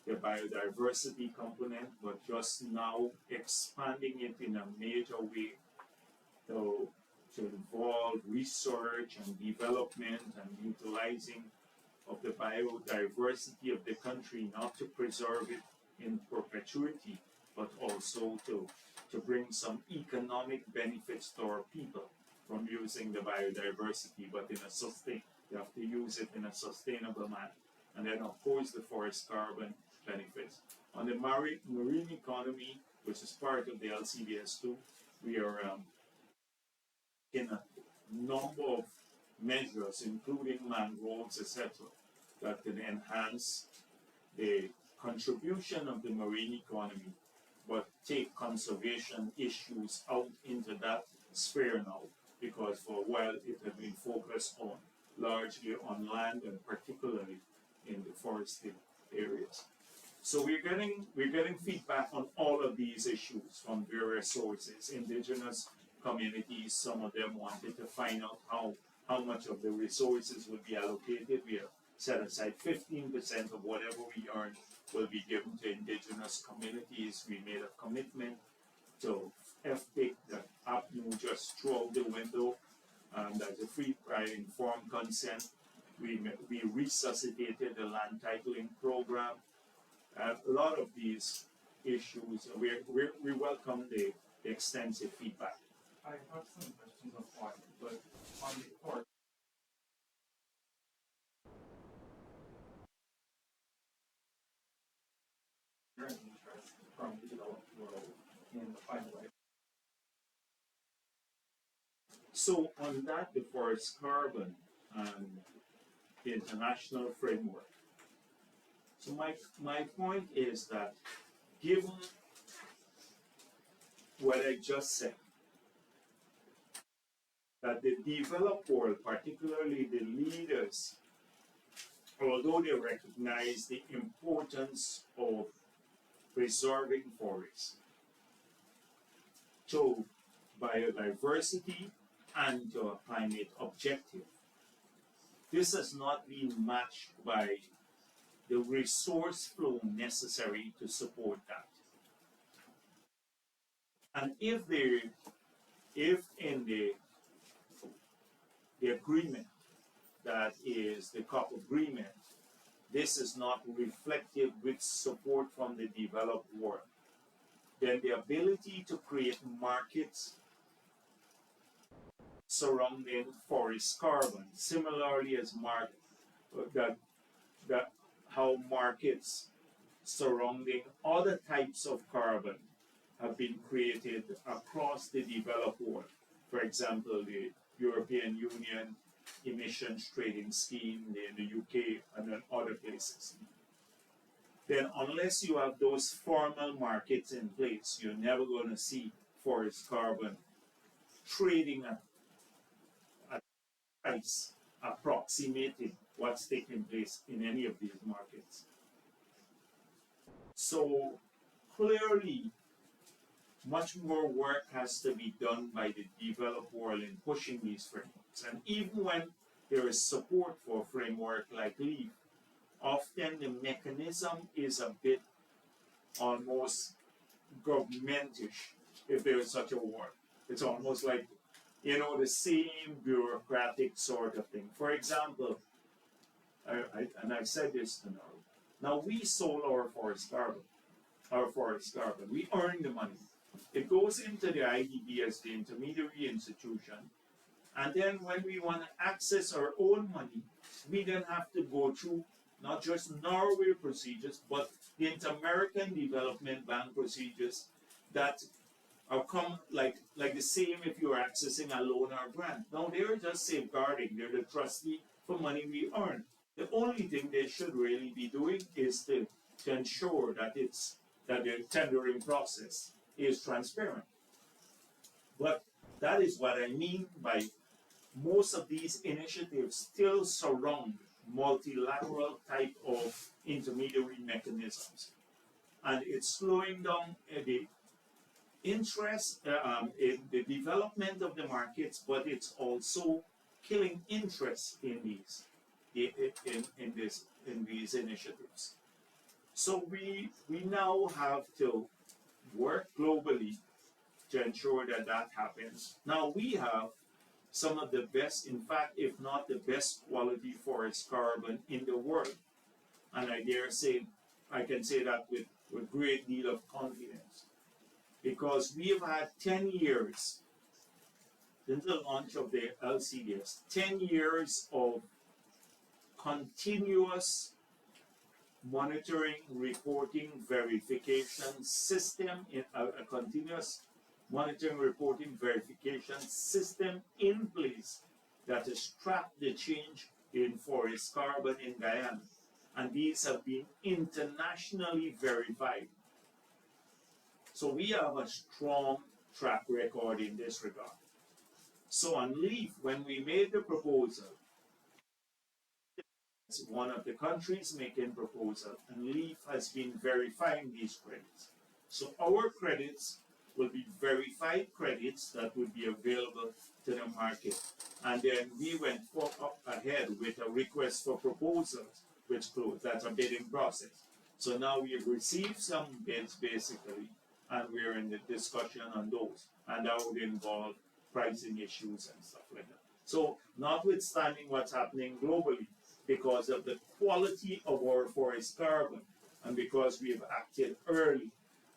The biodiversity component, but just now expanding it in a major way to involve research and development and utilizing of the biodiversity of the country, not to preserve it in perpetuity, but also to bring some economic benefits to our people from using the biodiversity, but you have to use it in a sustainable manner. And then of course the forest carbon benefits. On the marine economy, which is part of the LCDS too, we are in a number of measures, including mangroves, etc., that can enhance the contribution of the marine economy, but take conservation issues out into that sphere now, because for a while it has been focused on largely on land and particularly in the forested areas. So we're getting feedback on all of these issues from various sources. Indigenous communities, some of them wanted to find out how much of the resources will be allocated. We have set aside 15% of whatever we earn will be given to indigenous communities. We made a commitment to FPIC that APNU just threw out the window. That's a free, prior, informed consent. We resuscitated the land titling program. A lot of these issues, we welcome the extensive feedback. I have some questions of why, but on the court, your interest from the developed world in the final life. So on that, the forest carbon the international framework. So my point is that given what I just said, that the developed world, particularly the leaders, although they recognize the importance of preserving forests to biodiversity and to a climate objective, this has not been matched by the resource flow necessary to support that. And if in the agreement that is the COP agreement, this is not reflected with support from the developed world, then the ability to create markets surrounding forest carbon, similarly as how markets surrounding other types of carbon have been created across the developed world. For example, the European Union emissions trading scheme in the UK and in other places. Then unless you have those formal markets in place, you're never going to see forest carbon trading at a price approximating what's taking place in any of these markets. So clearly, much more work has to be done by the developed world in pushing these frameworks. And even when there is support for a framework like LEAF, often the mechanism is a bit almost governmentish, if there is such a word. It's almost like, the same bureaucratic sort of thing. For example, and I've said this to now. Now we sold our forest carbon. We earn the money. It goes into the IDB as the intermediary institution. And then when we want to access our own money, we then have to go through not just Norway procedures, but the Inter-American Development Bank procedures that are like the same if you're accessing a loan or grant. Now they're just safeguarding, they're the trustee for money we earn. The only thing they should really be doing is to ensure that the tendering process is transparent. But that is what I mean by most of these initiatives still surround multilateral type of intermediary mechanisms. And it's slowing down the interest in the development of the markets, but it's also killing interest in these initiatives. So we now have to work globally to ensure that happens. Now we have some of the best, in fact, if not the best quality forest carbon in the world. And I dare say, I can say that with great deal of confidence. Because we have had 10 years since the launch of the LCDS, 10 years of continuous monitoring, reporting, verification system, a continuous monitoring, reporting, verification system in place that has tracked the change in forest carbon in Guyana. And these have been internationally verified. So we have a strong track record in this regard. So on LEAF, when we made the proposal, it's one of the countries making proposal, and LEAF has been verifying these credits. So our credits will be verified credits that would be available to the market. And then we went up ahead with a request for proposals, which closed. That's a bidding process. So now we have received some bids basically, and we're in the discussion on those. And that would involve pricing issues and stuff like that. So notwithstanding what's happening globally, because of the quality of our forest carbon, and because we have acted early.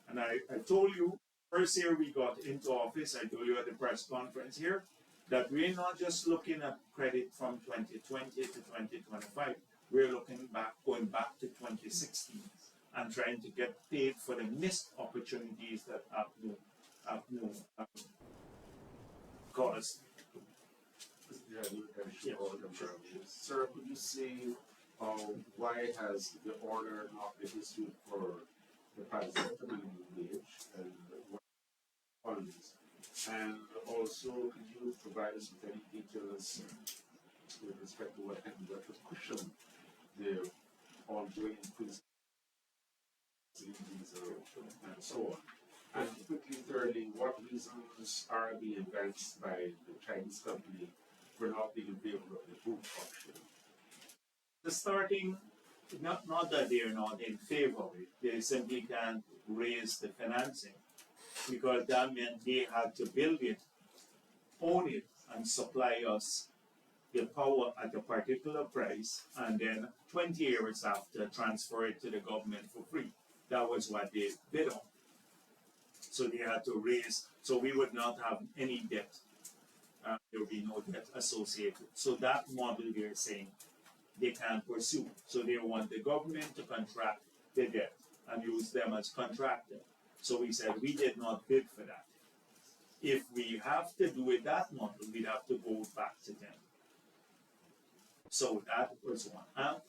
And I told you, first year we got into office, I told you at the press conference here, that we're not just looking at credit from 2020 to 2025, we're going back to 2016 and trying to get paid for the missed opportunities that have caused. Sir, could you see why has the order not been issued for the private sector minimum wage and what funds? And also, could you provide us with any details with respect to what happened that would cushion the ongoing increase in diesel and so on? And quickly, thirdly, what reasons are being advanced by the Chinese company for not being available at the book auction? The starting, not that they are not in favor of it, they simply can't raise the financing because that meant they had to build it, own it, and supply us the power at a particular price, and then 20 years after transfer it to the government for free. That was what they bid on. So they had to raise, so we would not have any debt. There would be no debt associated. So that model they're saying they can't pursue. So they want the government to contract the debt and use them as contractor. So we said we did not bid for that. If we have to do it that model, we'd have to go back to them. So that was one.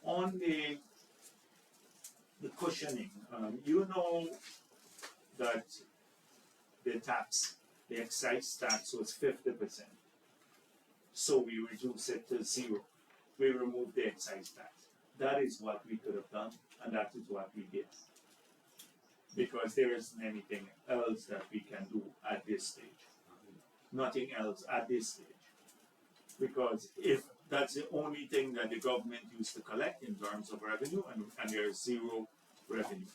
On the cushioning, you know that the excise tax was 50%. So we reduced it to 0. We removed the excise tax. That is what we could have done, and that is what we did. Because there isn't anything else that we can do at this stage. Nothing else at this stage. Because if that's the only thing that the government used to collect in terms of revenue, and there is zero revenue.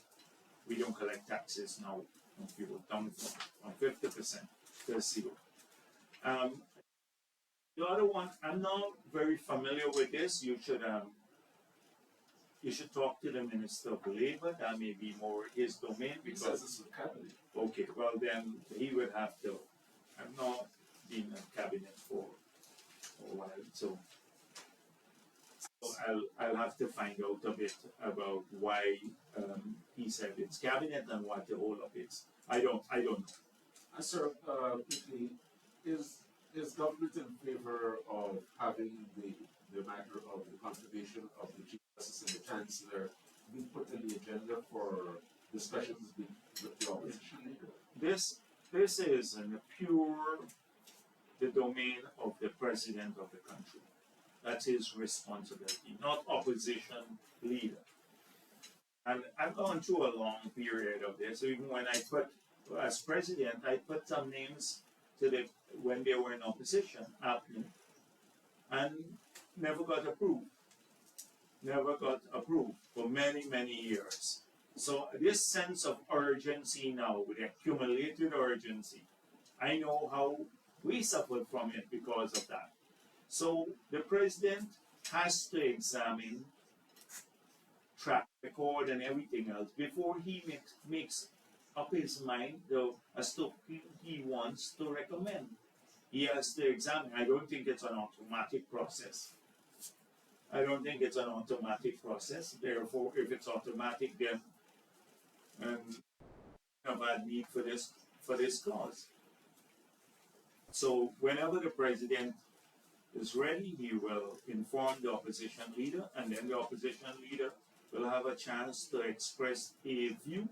We don't collect taxes now on people, down from 50% to zero. The other one, I'm not very familiar with this. You should talk to the Minister of Labor. That may be more his domain He because says it's with cabinet. okay, well then he would have to. I'm not been in cabinet for a while, so I'll have to find out a bit about why he said it's cabinet and what the whole of it is. I don't know. Sir, quickly, is government in favor of having the matter of the contribution of the Chief Justice and the Chancellor being put in the agenda for discussions with the opposition leader? This is in the domain of the president of the country. That's his responsibility, not opposition leader. And I've gone through a long period of this. Even when I put, as president, I put some names when they were in opposition, and never got approved. Never got approved for many, many years. So this sense of urgency now, with accumulated urgency, I know how we suffered from it because of that. So the president has to examine track record and everything else before he makes up his mind as to who he wants to recommend. He has to examine. I don't think it's an automatic process. Therefore, if it's automatic, then a bad need for this cause. So whenever the president is ready, he will inform the opposition leader, and then the opposition leader will have a chance to express a view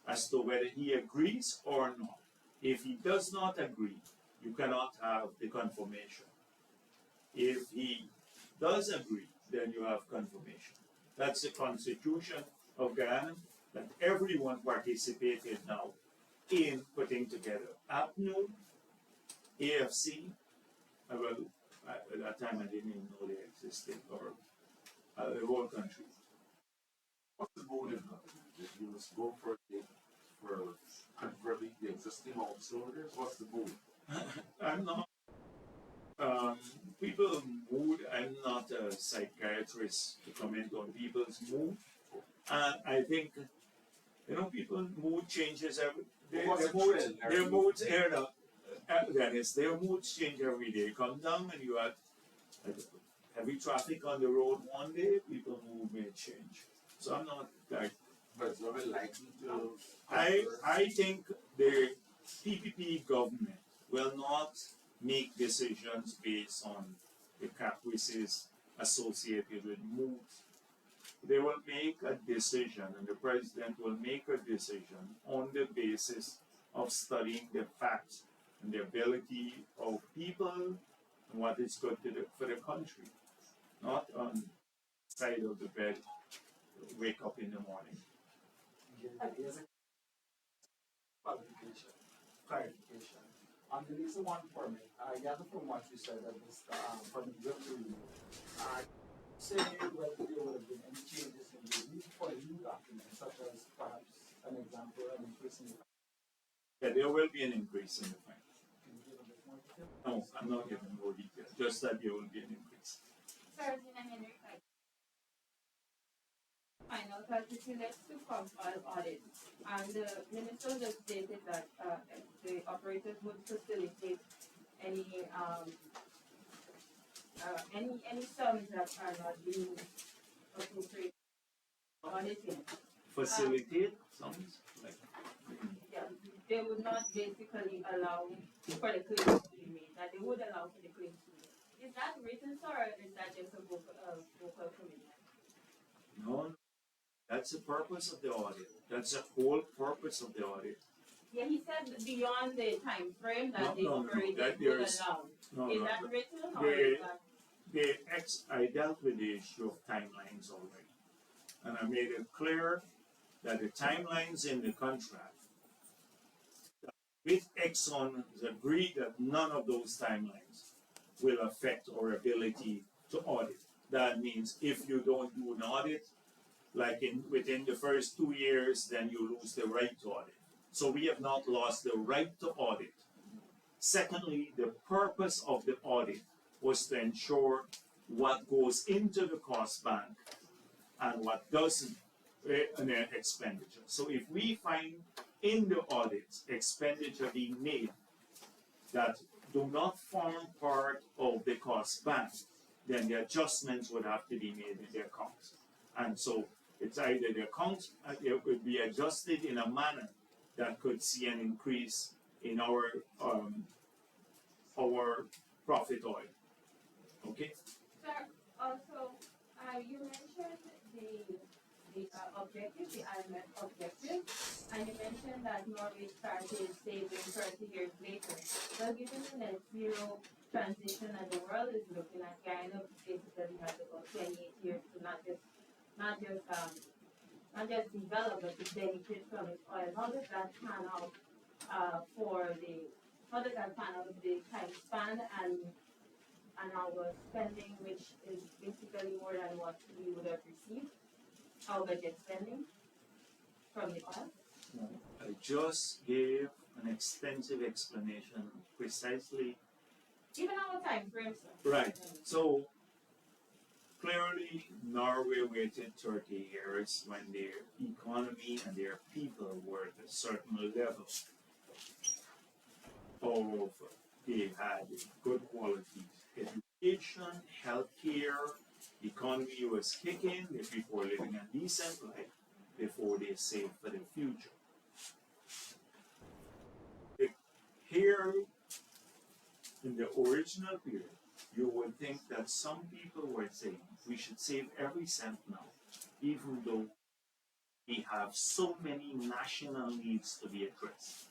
as to whether he agrees or not. If he does not agree, you cannot have the confirmation. If he does agree, then you have confirmation. That's the Constitution of Guyana that everyone participated now in putting together. APNU, AFC, well, at that time I didn't even know they existed, or the whole country. What's the motive of it? Did you just go for confirming the existing office orders? What's the motive? I'm not. People mood. I'm not a psychiatrist to comment on people's mood. And I think people's mood changes every. Their moods their moods change every day. Come down and you have heavy traffic on the road one day, people's mood may change. So I'm not like. But it's not likely to. I think the PPP government will not make decisions based on the caprices associated with moods. They will make a decision, and the president will make a decision on the basis of studying the facts and the ability of people and what is good for the country, not on the side of the bed, wake up in the morning. Here's a clarification. On the Lisa 1 permit, I gather from what you said that this permit will be renewed. Say whether there would have been any changes in the need for a new document, such as perhaps an example, an increase in the fine. Yeah, there will be an increase in the fine. Can you give a bit more detail? No, I'm not giving more detail, just that there will be an increase. Final strategy led to compile audit, and the minister just stated that the operators would facilitate any sums that are not being appropriated auditing. Facilitate sums like. Yeah, they would not basically allow for the claims to be made. That they would allow for the claims to be made. Is that written, sir, or is that just a vocal commitment? No. That's the purpose of the audit. That's the whole purpose of the audit. Yeah, he said beyond the time frame that the operators would allow. Is that written or is that? I dealt with the issue of timelines already. And I made it clear that the timelines in the contract, with Exxon, is agreed that none of those timelines will affect our ability to audit. That means if you don't do an audit, like within the first 2 years, then you lose the right to audit. So we have not lost the right to audit. Secondly, the purpose of the audit was to ensure what goes into the cost bank and what doesn't in expenditure. So if we find in the audits expenditure being made that do not form part of the cost bank, then the adjustments would have to be made in the accounts. And so it's either the accounts it would be adjusted in a manner that could see an increase in our profit oil. Okay? Sir, also, you mentioned the objective, the IMF objective, and you mentioned that Norway started saving 30 years later. Well, given the net zero transition that the world is looking at, Guyana basically has about 28 years to not just develop, but to benefit from its oil. How does that pan out with the time span and our spending, which is basically more than what we would have received, our budget spending from the oil? I just gave an extensive explanation precisely. Even our time frame, sir. Right. So clearly Norway waited 30 years when their economy and their people were at a certain level of they had good quality education, healthcare, the economy was kicking, the people were living a decent life before they saved for the future. Here, in the original period, you would think that some people were saying we should save every cent now, even though we have so many national needs to be addressed.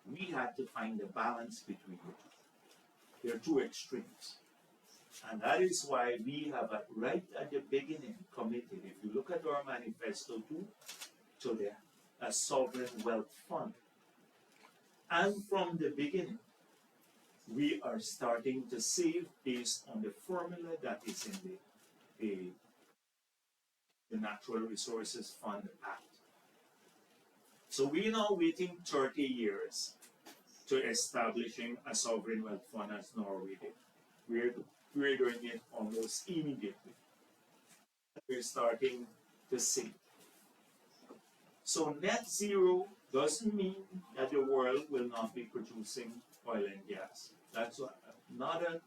We had to find a balance between them. There are two extremes. And that is why we have, right at the beginning, committed, if you look at our manifesto too, to a sovereign wealth fund. And from the beginning, we are starting to save based on the formula that is in the Natural Resources Fund Act. So we are now waiting 30 years to establishing a sovereign wealth fund as Norway did. We're doing it almost immediately. We're starting to save. So net zero doesn't mean that the world will not be producing oil and gas. That's another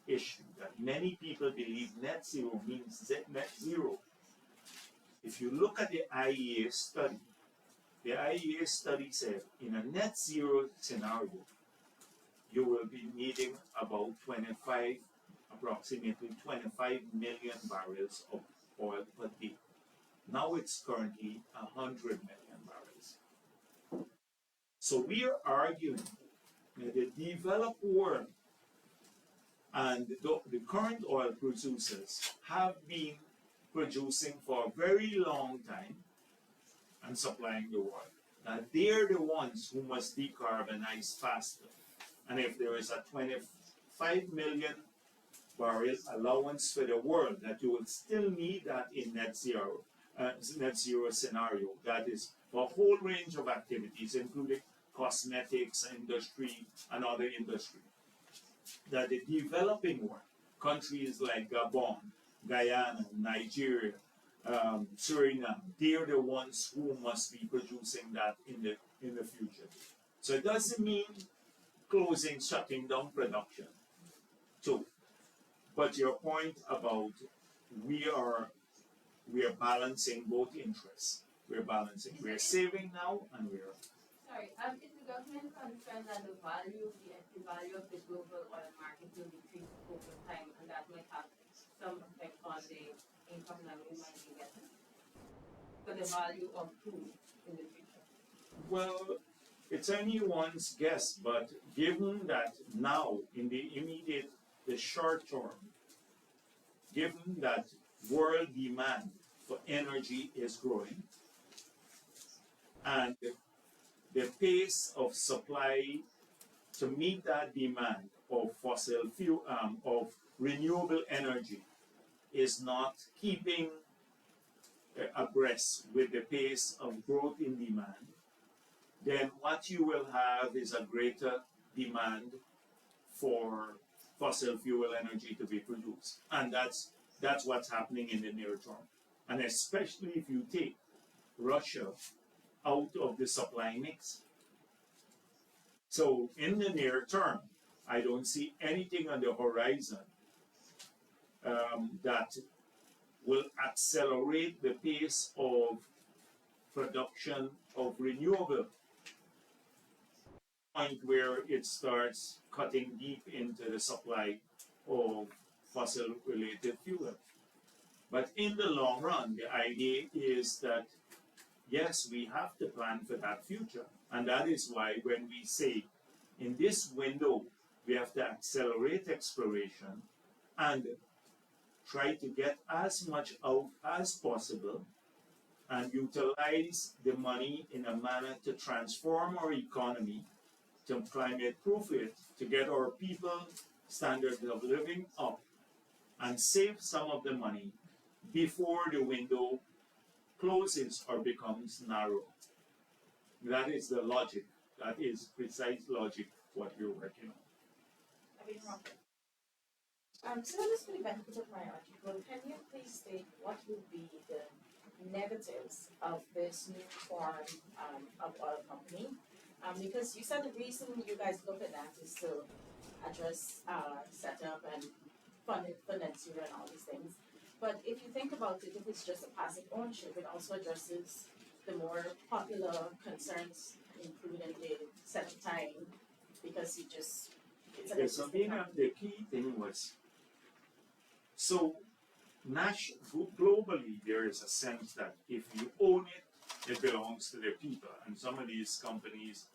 issue that many people believe net zero means net zero. If you look at the IEA study said in a net zero scenario, you will be needing about approximately 25 million barrels of oil per day. Now it's currently 100 million barrels. So we are arguing that the developed world and the current oil producers have been producing for a very long time and supplying the world. Now they're the ones who must decarbonize faster. And if there is a 25 million barrel allowance for the world, that you will still need that in net zero scenario. That is for a whole range of activities, including cosmetics industry and other industry. That the developing world, countries like Gabon, Guyana, Nigeria, Suriname, they're the ones who must be producing that in the future. So it doesn't mean shutting down production too. But your point about we are balancing both interests. We're saving now and we're. Sorry, is the government concerned that the value of the global oil market will decrease over time, and that might have some effect on the income that we might be getting for the value of crude in the future? Well, it's anyone's guess, but given that now in the short term, given that world demand for energy is growing and the pace of supply to meet that demand of fossil fuel, of renewable energy, is not keeping abreast with the pace of growth in demand, then what you will have is a greater demand for fossil fuel energy to be produced. And that's what's happening in the near term. And especially if you take Russia out of the supply mix. So in the near term, I don't see anything on the horizon that will accelerate the pace of production of renewable, point where it starts cutting deep into the supply of fossil-related fuel. But in the long run, the idea is that, yes, we have to plan for that future. And that is why when we say, in this window, we have to accelerate exploration and try to get as much out as possible and utilize the money in a manner to transform our economy, to climate-proof it, to get our people standards of living up, and save some of the money before the window closes or becomes narrow. That is the logic. That is precise logic, what you're working on. So just for the benefit of my article, can you please state what would be the negatives of this new form of oil company? Because you said the reason you guys look at that is to address setup and financier and all these things. But if you think about it, if it's just a passive ownership, it also addresses the more popular concerns, including the set time, because you just Yes, so the key thing was, so globally there is a sense that if you own it, it belongs to the people, and some of these companies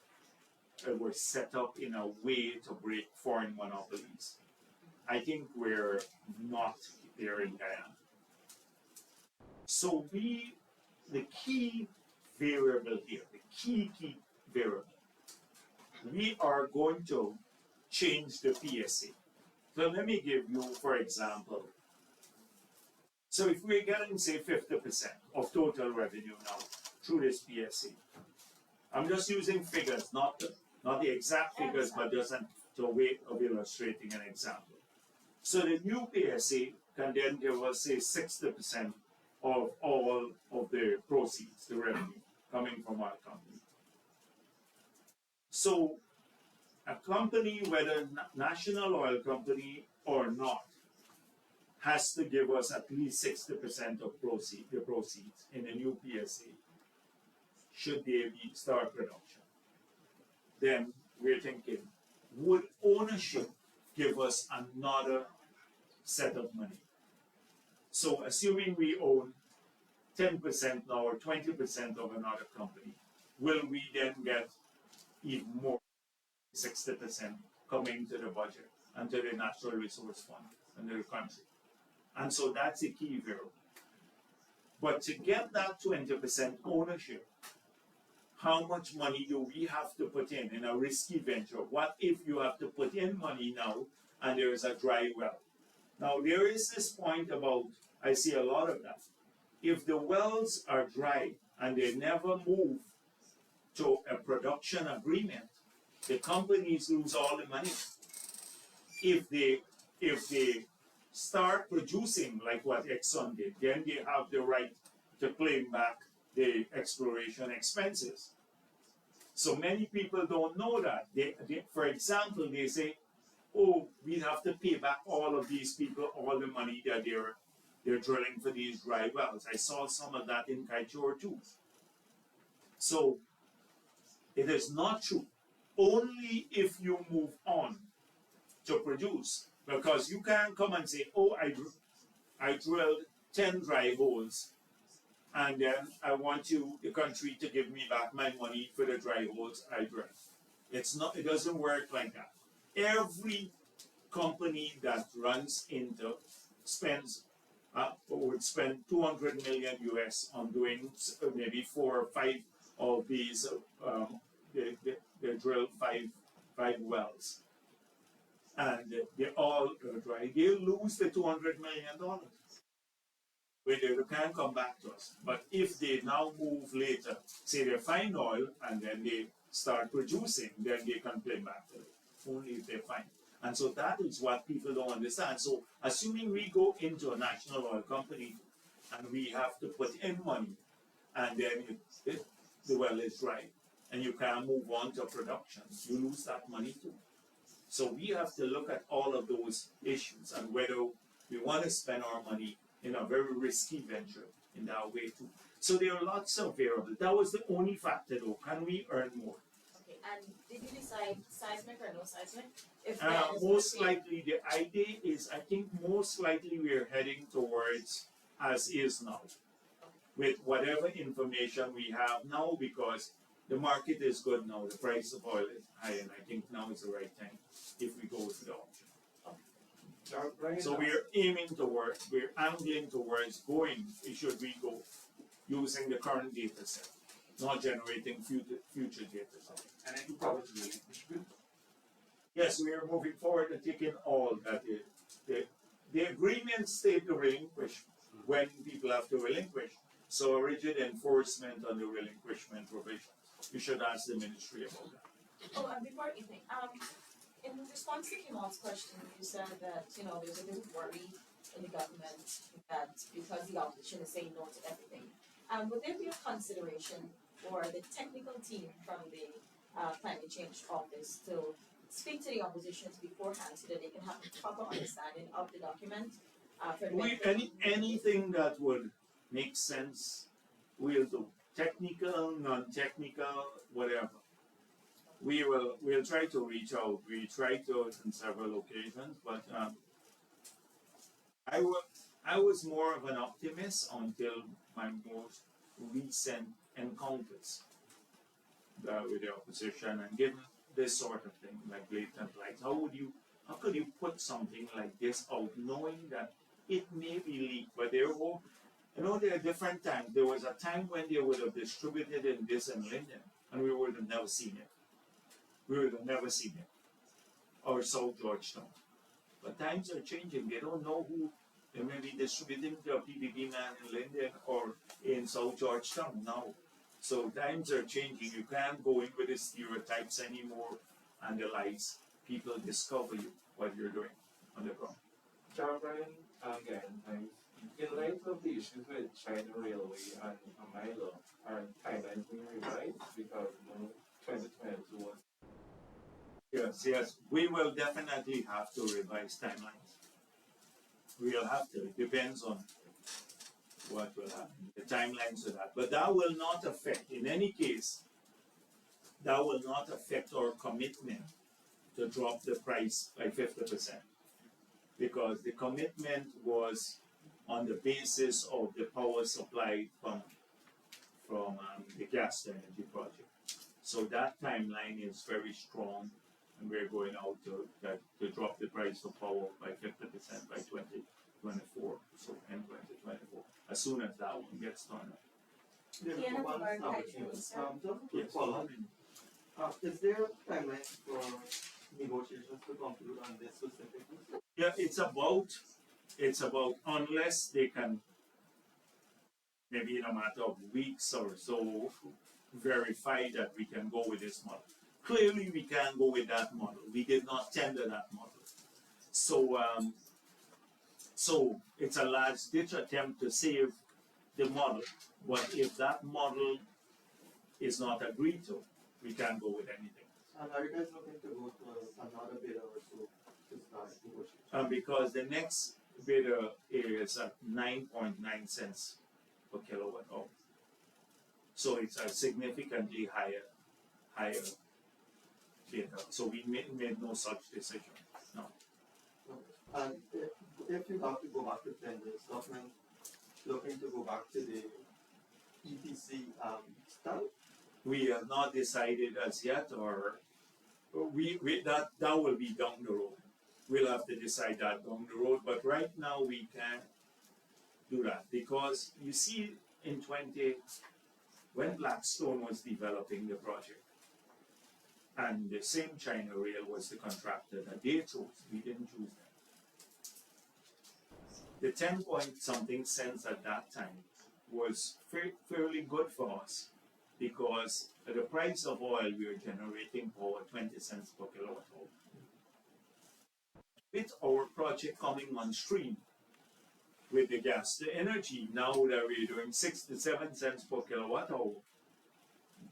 were set up in a way to break foreign monopolies. I think we're not there in Guyana. So the key variable here, the key variable, we are going to change the PSA. So let me give you, for example, so if we're getting, say, 50% of total revenue now through this PSA, I'm just using figures, not the exact figures, but just a way of illustrating an example. So the new PSA can then give us, say, 60% of all of the proceeds, the revenue coming from our company. So a company, whether national oil company or not, has to give us at least 60% of the proceeds in the new PSA should they start production. Then we're thinking, would ownership give us another set of money? So assuming we own 10% now or 20% of another company, will we then get even more, 60% coming to the budget and to the natural resource fund and the country? And so that's a key variable. But to get that 20% ownership, how much money do we have to put in a risky venture? What if you have to put in money now and there is a dry well? Now there is this point about, I see a lot of that. If the wells are dry and they never move to a production agreement, the companies lose all the money. If they start producing like what Exxon did, then they have the right to claim back the exploration expenses. So many people don't know that. For example, they say, oh, we have to pay back all of these people all the money that they're drilling for these dry wells. I saw some of that in Kaijor too. So it is not true. Only if you move on to produce, because you can't come and say, oh, I drilled 10 dry holes, and then I want the country to give me back my money for the dry holes I drilled. It doesn't work like that. Every company that runs into would spend 200 million US on doing maybe 4 or 5 of these. They drill five wells, and they all are dry, they'll lose the $200 million. They can't come back to us. But if they now move later, say they find oil and then they start producing, then they can play back to it, only if they find. And so that is what people don't understand. So assuming we go into a national oil company and we have to put in money, and then the well is dry, and you can't move on to production, you lose that money too. So we have to look at all of those issues and whether we want to spend our money in a very risky venture in that way too. So there are lots of variables. That was the only factor though. Can we earn more? Okay, and did you decide seismic or no seismic? If Most likely, the idea is, I think most likely we're heading towards as is now, with whatever information we have now, because the market is good now, the price of oil is high, and I think now is the right time if we go with the option. So we're angling towards going, should we go, using the current data set, not generating future data set. And I do probably relinquishment. Yes, we are moving forward and taking all that the agreement state to relinquish when people have to relinquish. So a rigid enforcement on the relinquishment provisions. You should ask the ministry about that. Oh, and before you think, in response to Kimon's question, you said that, there's a bit of worry in the government that because the opposition is saying no to everything. Would there be a consideration for the technical team from the climate change office to speak to the opposition beforehand so that they can have a proper understanding of the document? Anything that would make sense, we'll do. Technical, non-technical, whatever. We'll try to reach out. We tried to on several occasions, but I was more of an optimist until my most recent encounters with the opposition, and given this sort of thing, like blatant lies, how could you put something like this out knowing that it may be leaked? But there are different times. There was a time when they would have distributed in this in Linden, and we would have never seen it. Or South Georgetown. But times are changing. They don't know who they may be distributing to a PPP man in Linden or in South Georgetown now. So times are changing. You can't go in with the stereotypes anymore and the lies. People discover what you're doing on the ground. John Brian, again, in light of the issues with China Railway and Milo, are timelines being revised because 2022 was. Yes, we will definitely have to revise timelines. We'll have to. It depends on what will happen, the timelines of that. But that will not affect, in any case, that will not affect our commitment to drop the price by 50%. Because the commitment was on the basis of the power supply from the gas energy project. So that timeline is very strong, and we're going out to drop the price of power by 50% by 2024, so in 2024, as soon as that one gets done. Just a quick follow-up. Is there a timeline for negotiations to conclude on this specifically? Yeah, it's about unless they can, maybe in a matter of weeks or so, verify that we can go with this model. Clearly, we can't go with that model. We did not tender that model. So it's a last-ditch attempt to save the model. But if that model is not agreed to, we can't go with anything. And are you guys looking to go to another bidder or so to start negotiations? Because the next bidder is at 9.9 cents per kilowatt hour. So it's a significantly higher bidder. So we made no such decision. No. And if you have to go back to tenders, government looking to go back to the EPC style? We have not decided as yet, or that will be down the road. We'll have to decide that down the road, but right now we can't do that because you see when Blackstone was developing the project, And the same China Rail was the contractor that they chose. We didn't choose them. The 10 point something cents at that time was fairly good for us because at the price of oil we were generating power 20 cents per kilowatt hour. With our project coming on stream with the gas to energy, now that we're doing 6 to 7 cents per kilowatt hour,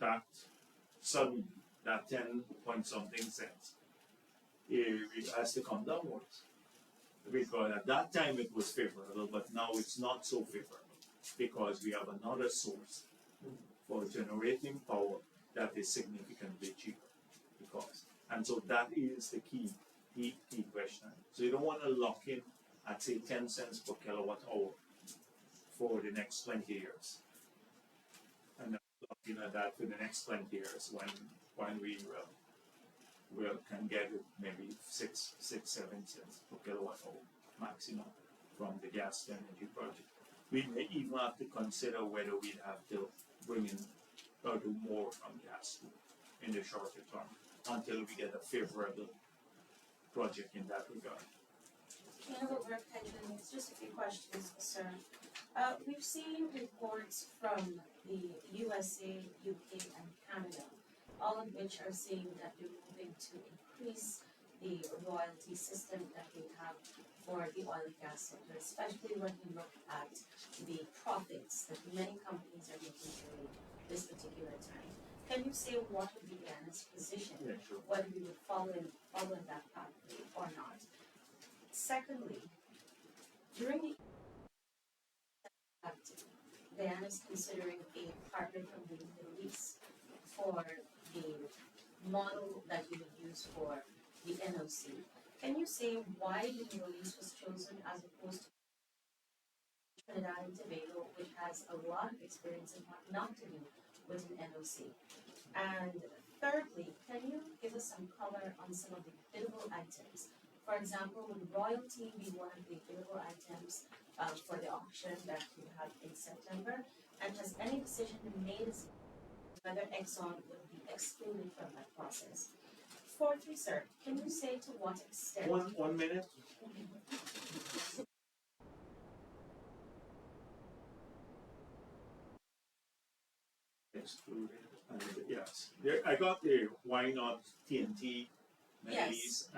that suddenly that 10 point something cents it has to come downwards. Because at that time it was favorable, but now it's not so favorable because we have another source for generating power that is significantly cheaper. Because and so that is the key question. So you don't want to lock in at say 10 cents per kilowatt hour for the next 20 years. And lock in at that for the next 20 years when we can get it maybe 6, 7 cents per kilowatt hour maximum from the gas to energy project. We may even have to consider whether we'd have to bring in or do more from gas in the shorter term until we get a favorable project in that regard. Honorable Representatives, just a few questions, sir. We've seen reports from the USA, UK, and Canada, all of which are saying that they're moving to increase the royalty system that we have for the oil and gas sector, especially when we look at the profits that many companies are making during this particular time. Can you say what would be Guyana's position, Yeah, sure. whether we would follow in that pathway or not? Secondly, during the Guyana is considering a partner from the Middle East for the model that you would use for the NOC. Can you say why the Middle East was chosen as opposed to Trinidad and Tobago, which has a lot of experience in what not to do with an NOC? And thirdly, can you give us some color on some of the biddable items? For example, would royalty be one of the biddable items for the auction that we have in September? And has any decision been made as whether Exxon would be excluded from that process? Fourthly, sir, can you say to what extent? One minute. Excluded. And yes, there, I got the why not TNT, Middle Yes. East,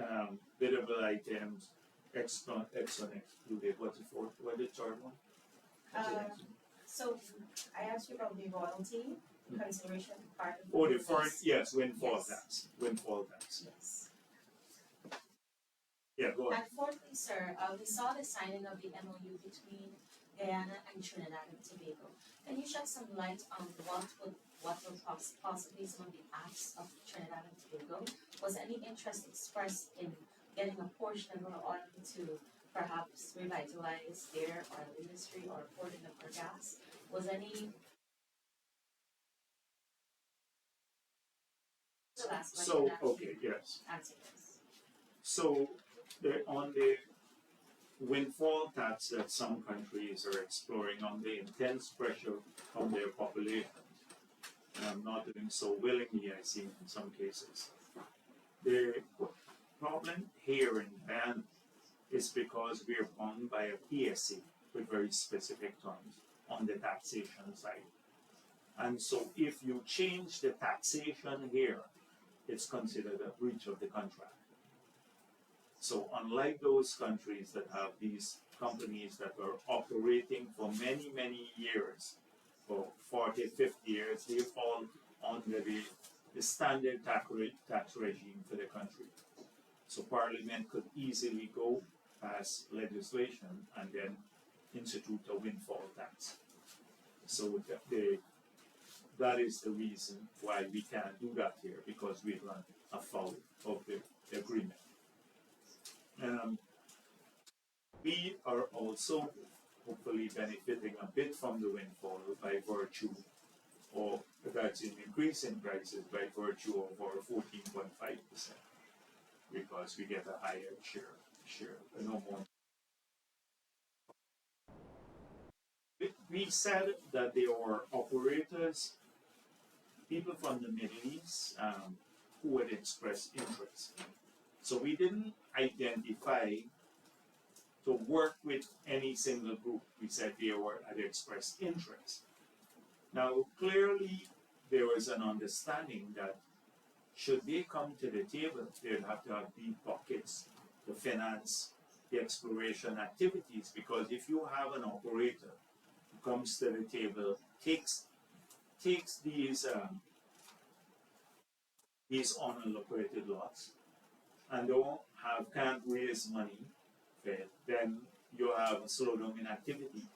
biddable items, Exxon excluded. What's the fourth? What's the third one? So I asked you about the royalty consideration part of Oh, the business. first, yes, windfall Yes. tax. Windfall tax. Yes. Yeah, go ahead. And fourthly, sir, we saw the signing of the MOU between Guyana and Trinidad and Tobago. Can you shed some light on what will possibly some of the acts of Trinidad and Tobago? Was any interest expressed in getting a portion of our oil to perhaps revitalize their oil industry or porting of our gas? Was any So, okay, yes. answer this? So, on the windfall tax that some countries are exploring on the intense pressure from their population, and not doing so willingly, I see in some cases. The problem here in Guyana is because we are bound by a PSA with very specific terms on the taxation side. And so if you change the taxation here, it's considered a breach of the contract. So unlike those countries that have these companies that are operating for many, many years, for 40, 50 years, they fall under the standard tax regime for the country. So Parliament could easily go pass legislation and then institute a windfall tax. So that is the reason why we can't do that here, because we run afoul of the agreement. We are also hopefully benefiting a bit from the windfall by virtue of that's an increase in prices by virtue of our 14.5%, because we get a higher share, no more. We said that there were operators, people from the Middle East, who had expressed interest. So we didn't identify to work with any single group. We said they had expressed interest. Now, clearly, there was an understanding that should they come to the table, they'd have to have deep pockets to finance the exploration activities, because if you have an operator who comes to the table, takes these unallocated lots and can't raise money, then you have a slowdown in activity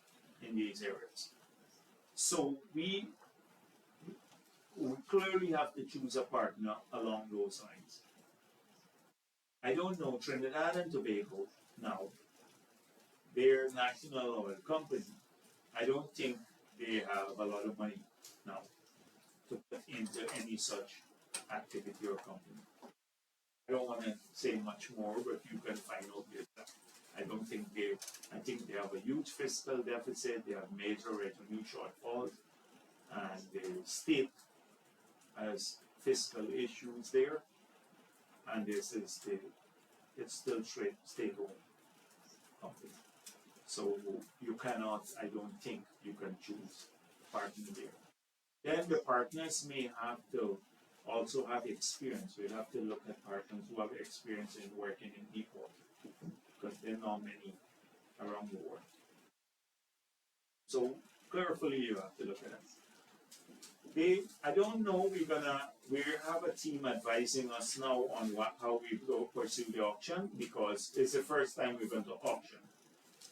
in these areas. So we clearly have to choose a partner along those lines. I don't know, Trinidad and Tobago now, their national oil company, I don't think they have a lot of money now to put into any such activity or company. I don't want to say much more, but you can find out yourself. I think they have a huge fiscal deficit, they have major revenue shortfalls, and the state has fiscal issues there, and it's still state-owned company. So you cannot, I don't think you can choose a partner there. Then the partners may have to also have experience. We'll have to look at partners who have experience in working in deep water, because there are not many around the world. So carefully you have to look at it. I don't know, we have a team advising us now on how we go pursue the auction, because it's the first time we're going to auction.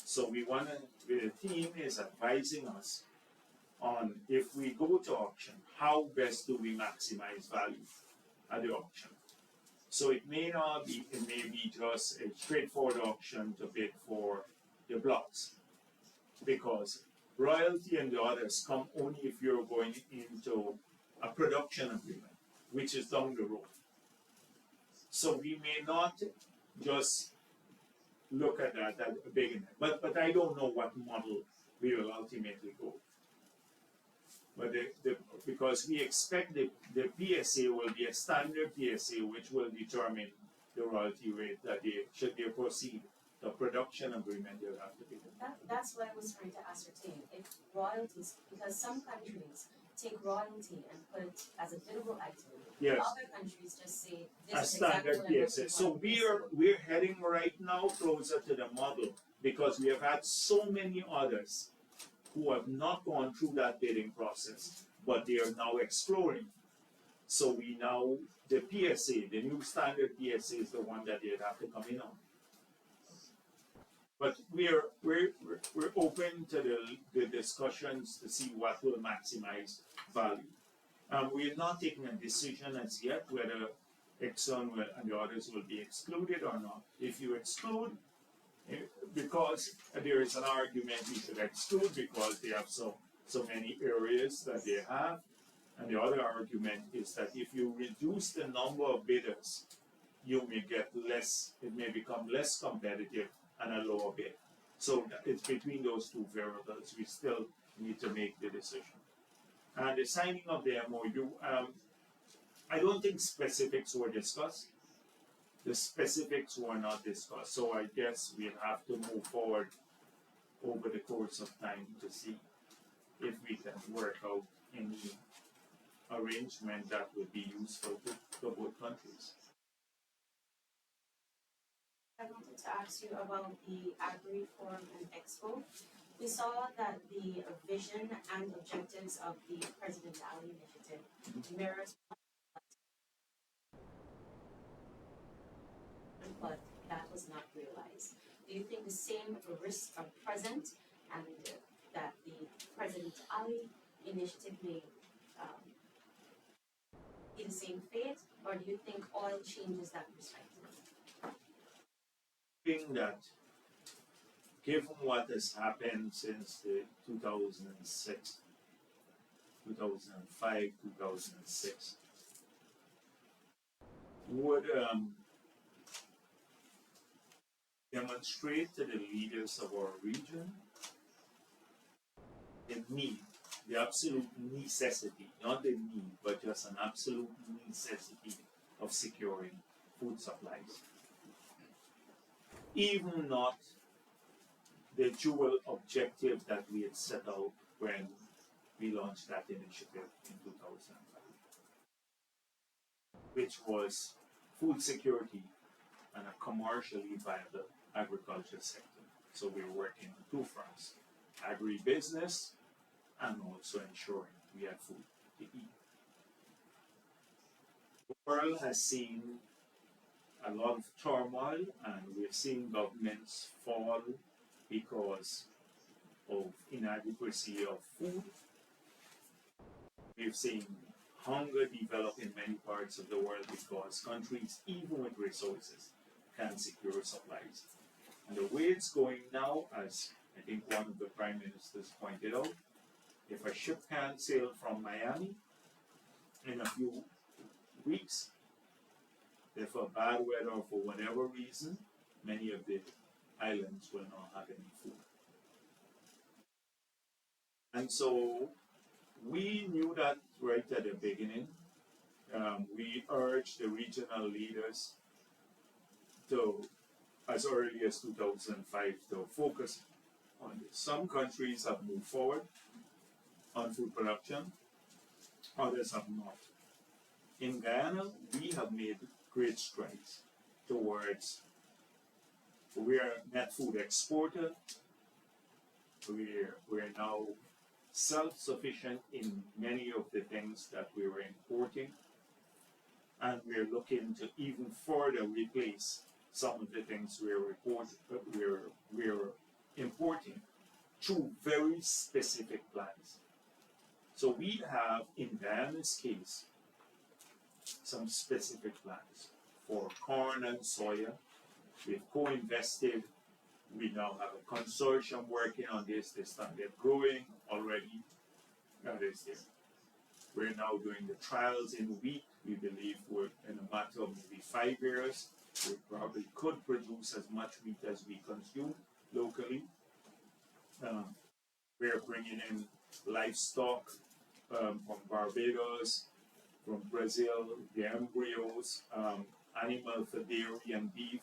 So the team is advising us on, if we go to auction, how best do we maximize value at the auction. So it may be just a straightforward auction to bid for the blocks, because royalty and the others come only if you're going into a production agreement, which is down the road. So we may not just look at that at the beginning, but I don't know what model we will ultimately go. But because we expect the PSA will be a standard PSA, which will determine the royalty rate that should they proceed. The production agreement they'll have to be. That's what I was trying to ascertain. If royalties, because some countries take royalty and put it as a biddable item. Yes. Other countries just say this A is standard exactly what PSA. I'm So we're heading right now closer to the model, because we have had so many others who have not gone through that bidding process, but they are now exploring. So the PSA, the new standard PSA, is the one that they'd have to come in on. But we're open to the discussions to see what will maximize value. We're not taking a decision as yet whether Exxon and the others will be excluded or not. If you exclude, because there is an argument you should exclude because they have so many areas that they have, and the other argument is that if you reduce the number of bidders, you may get less, it may become less competitive and a lower bid. So it's between those two variables. We still need to make the decision. And the signing of the MOU, I don't think specifics were discussed. The specifics were not discussed. So I guess we'll have to move forward over the course of time to see if we can work out any arrangement that would be useful to both countries. I wanted to ask you about the Agri Forum and Expo. We saw that the vision and objectives of the President Ali initiative mirrors, but that was not realized. Do you think the same risks are present, and that the President Ali initiative may be the same fate, or do you think oil changes that perspective? Think that given what has happened since the 2006, 2005, 2006, would demonstrate to the leaders of our region the need, the absolute necessity, not the need, but just an absolute necessity of securing food supplies. Even not the dual objective that we had set out when we launched that initiative in 2005, which was food security and a commercially viable agriculture sector. So we were working on two fronts, agribusiness and also ensuring we had food to eat. The world has seen a lot of turmoil, and we've seen governments fall because of inadequacy of food. We've seen hunger develop in many parts of the world because countries, even with resources, can't secure supplies. And the way it's going now, as I think one of the prime ministers pointed out, if a ship can't sail from Miami in a few weeks, if for bad weather or for whatever reason, many of the islands will not have any food. And so we knew that right at the beginning. We urged the regional leaders to, as early as 2005, to focus on this. Some countries have moved forward on food production, others have not. In Guyana, we have made great strides towards, we are a net food exporter. We're now self-sufficient in many of the things that we were importing, and we're looking to even further replace some of the things we're importing through very specific plans. So we have, in Guyana's case, some specific plans for corn and soya. We've co-invested. We now have a consortium working on this. They started growing already. That is it. We're now doing the trials in wheat. We believe we're in a matter of maybe 5 years. We probably could produce as much wheat as we consume locally. We're bringing in livestock from Barbados, from Brazil, the embryos, animal for dairy and beef,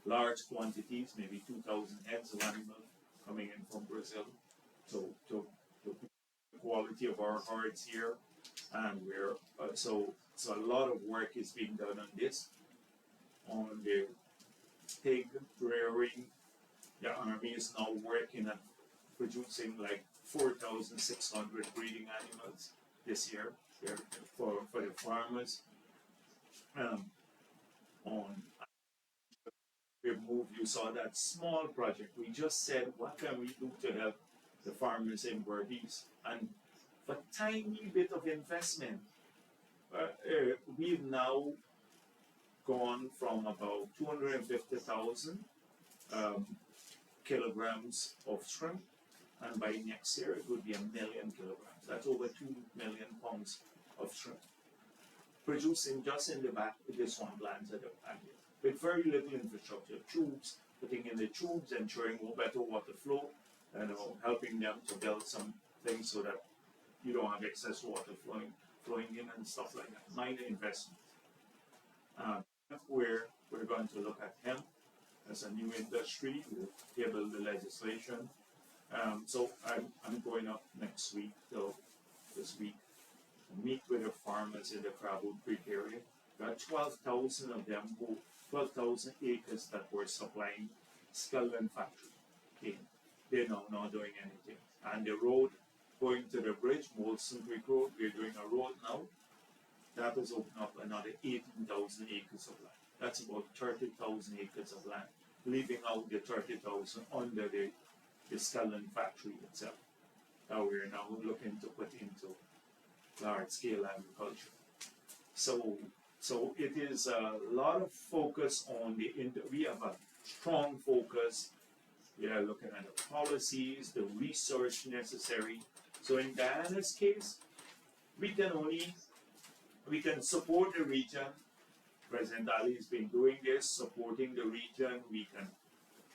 large quantities, maybe 2,000 heads of animals coming in from Brazil. So the quality of our herds here, and we're so a lot of work is being done on this, on the pig rearing. The army is now working at producing like 4,600 breeding animals this year for the farmers. You saw that small project. We just said, what can we do to help the farmers in Berbice? And for tiny bit of investment, we've now gone from about 250,000 kilograms of shrimp, and by next year it would be 1 million kilograms. That's over 2 million pounds of shrimp, producing just in the back with this one plant at the back here, with very little infrastructure, tubes, putting in the tubes, ensuring better water flow, and helping them to build some things so that you don't have excess water flowing in and stuff like that. Minor investment. We're going to look at hemp as a new industry. We'll table the legislation. So I'm going up next week, this week, meet with the farmers in the Crabwood Creek area. There are 12,000 of them, 12,000 acres that were supplying Skeldon factory. Okay. They're now not doing anything. And the road going to the bridge, Molson Creek Road, we're doing a road now. That has opened up another 18,000 acres of land. That's about 30,000 acres of land, leaving out the 30,000 under the Skeldon factory itself. That we're now looking to put into large-scale agriculture. So it is a lot of focus on we have a strong focus. We are looking at the policies, the research necessary. So in Guyana's case, we can support the region. President Ali has been doing this, supporting the region. We can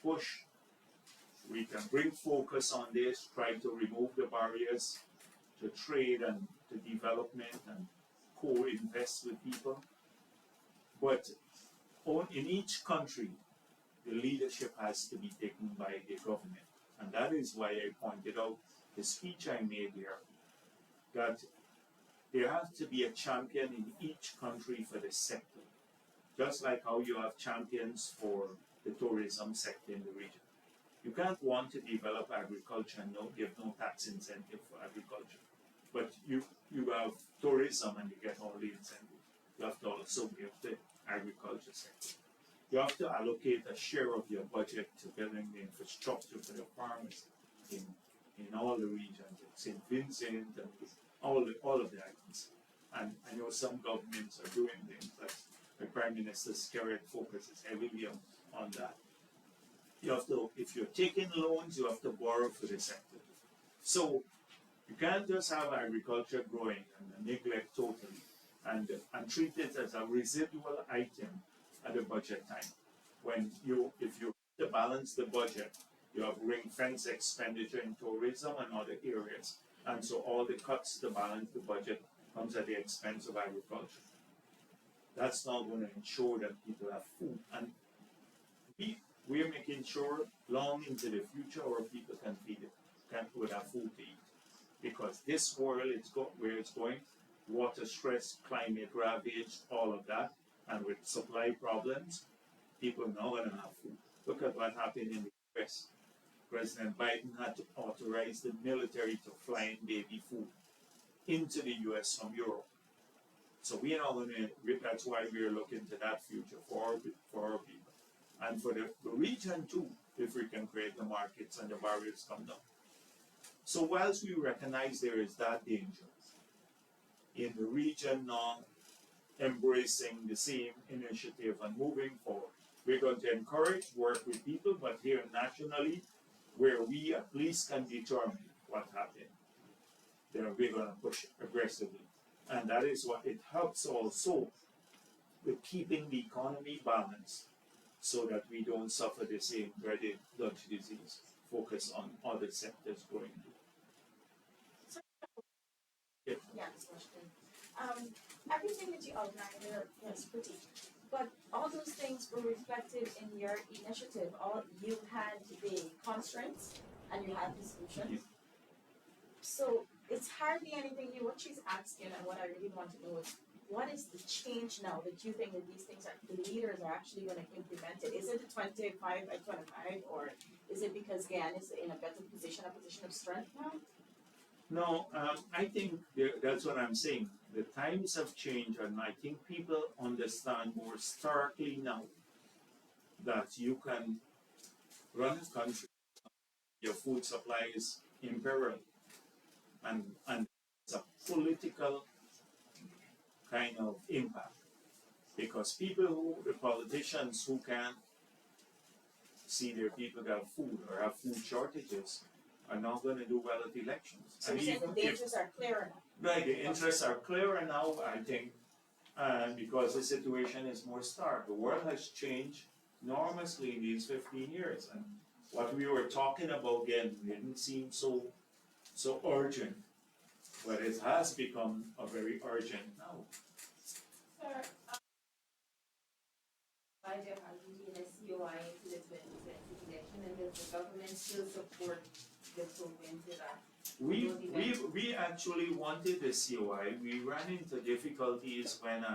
push, we can bring focus on this, try to remove the barriers to trade and to development and co-invest with people. But in each country, the leadership has to be taken by the government. And that is why I pointed out the speech I made here, that there has to be a champion in each country for the sector. Just like how you have champions for the tourism sector in the region. You can't want to develop agriculture and give no tax incentive for agriculture. But you have tourism and you get all the incentives. You have to also give the agriculture sector. You have to allocate a share of your budget to building the infrastructure for the farmers in all the regions, in St. Vincent and all of the islands. And I know some governments are doing things, like the Prime Minister's current focus is heavily on that. You have to, if you're taking loans, you have to borrow for the sector. So you can't just have agriculture growing and neglect totally and treat it as a residual item at the budget time. If you to balance the budget, you have ring fence expenditure in tourism and other areas. And so all the cuts to balance the budget comes at the expense of agriculture. That's not going to ensure that people have food. And we're making sure long into the future our people can feed it, would have food to eat. Because this world is where it's going, water stress, climate ravage, all of that, and with supply problems, people are not going to have food. Look at what happened in the US. President Biden had to authorize the military to fly in baby food into the US from Europe. So we are not going to, that's why we're looking to that future for our people. And for the region too, if we can create the markets and the barriers come down. So whilst we recognize there is that danger, in the region now embracing the same initiative and moving forward, we're going to encourage work with people, but here nationally, where we at least can determine what happened, then we're going to push aggressively. And that is what it helps also with keeping the economy balanced so that we don't suffer the same dreaded Dutch disease. Focus on other sectors going to. Yeah, this question. Everything that you outlined there is pretty, but all those things were reflected in your initiative. All you had the constraints and you had the solutions. So it's hardly anything new. What she's asking and what I really want to know is, what is the change now that you think that these things the leaders are actually going to implement it? Is it the 25 by 25, or is it because Guyana is in a better position, a position of strength now? No, I think that's what I'm saying. The times have changed, and I think people understand more starkly now that you can run a country, your food supply is in peril, and it's a political kind of impact, because the politicians who can't see their people have food or have food shortages are not going to do well at elections. So you're saying the interests are clearer now? Right, the interests are clearer now, I think, because the situation is more stark. The world has changed enormously in these 15 years, and what we were talking about then didn't seem so urgent, but it has become a very urgent now. Sir, why there hasn't been a COI into the 2020 election, and does the government still support the program to that? We actually wanted the COI. We ran into difficulties when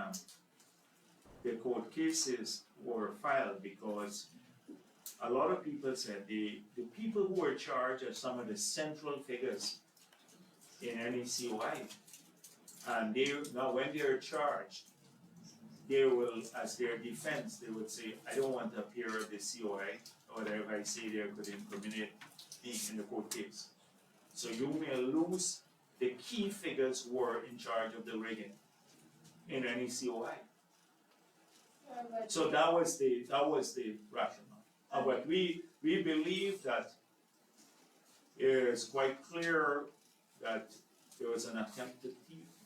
the court cases were filed, because a lot of people said the people who were charged are some of the central figures in any COI. And now when they're charged, they will, as their defense, they would say, I don't want to appear at the COI, or whatever I say there could incriminate me in the court case. So you may lose the key figures who were in charge of the rigging in any COI. So that was the rationale. But we believe that it is quite clear that there was an attempt to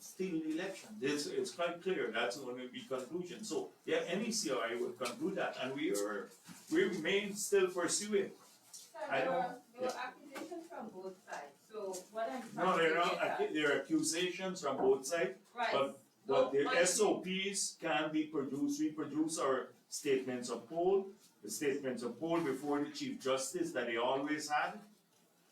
steal the election. It's quite clear that's going to be conclusion. So yeah, any COI would conclude that, and we remain still pursuing. There were accusations from both sides. So what I'm No, trying to get at, there are accusations from both sides, right? but But the my- SOPs can be produced, we produce our statements of poll, the statements of poll before the Chief Justice that they always had,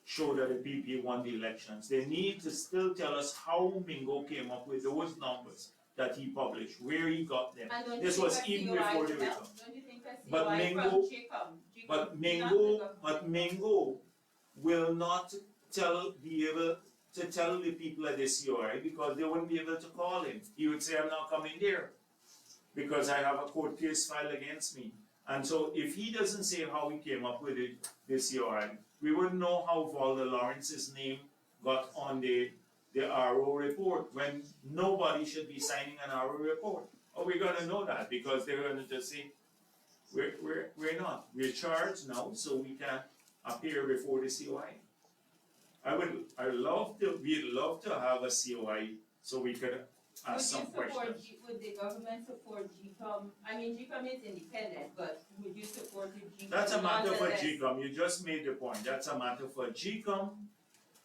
show that the PP won the elections. They need to still tell us how Mingo came up with those numbers that he published, where he got them. And don't you This think was a even COI before the will help? result. Don't you think a But COI Mingo- from GCOM? But not the Mingo, government. will not be able to tell the people at the COI because they wouldn't be able to call him. He would say, I'm not coming there because I have a court case filed against me. And so if he doesn't say how he came up with it, the COI, we wouldn't know how Valda Lawrence's name got on the RO report when nobody should be signing an RO report. Are we gonna know that? Because they're gonna just say, we're not. We're charged now, so we can appear before the COI. We'd love to have a COI so we could ask some questions. Would the government support GCOM? I mean, GCOM is independent, but would you support the GCOM? That's a matter for nonetheless? GCOM, you just made the point, that's a matter for GCOM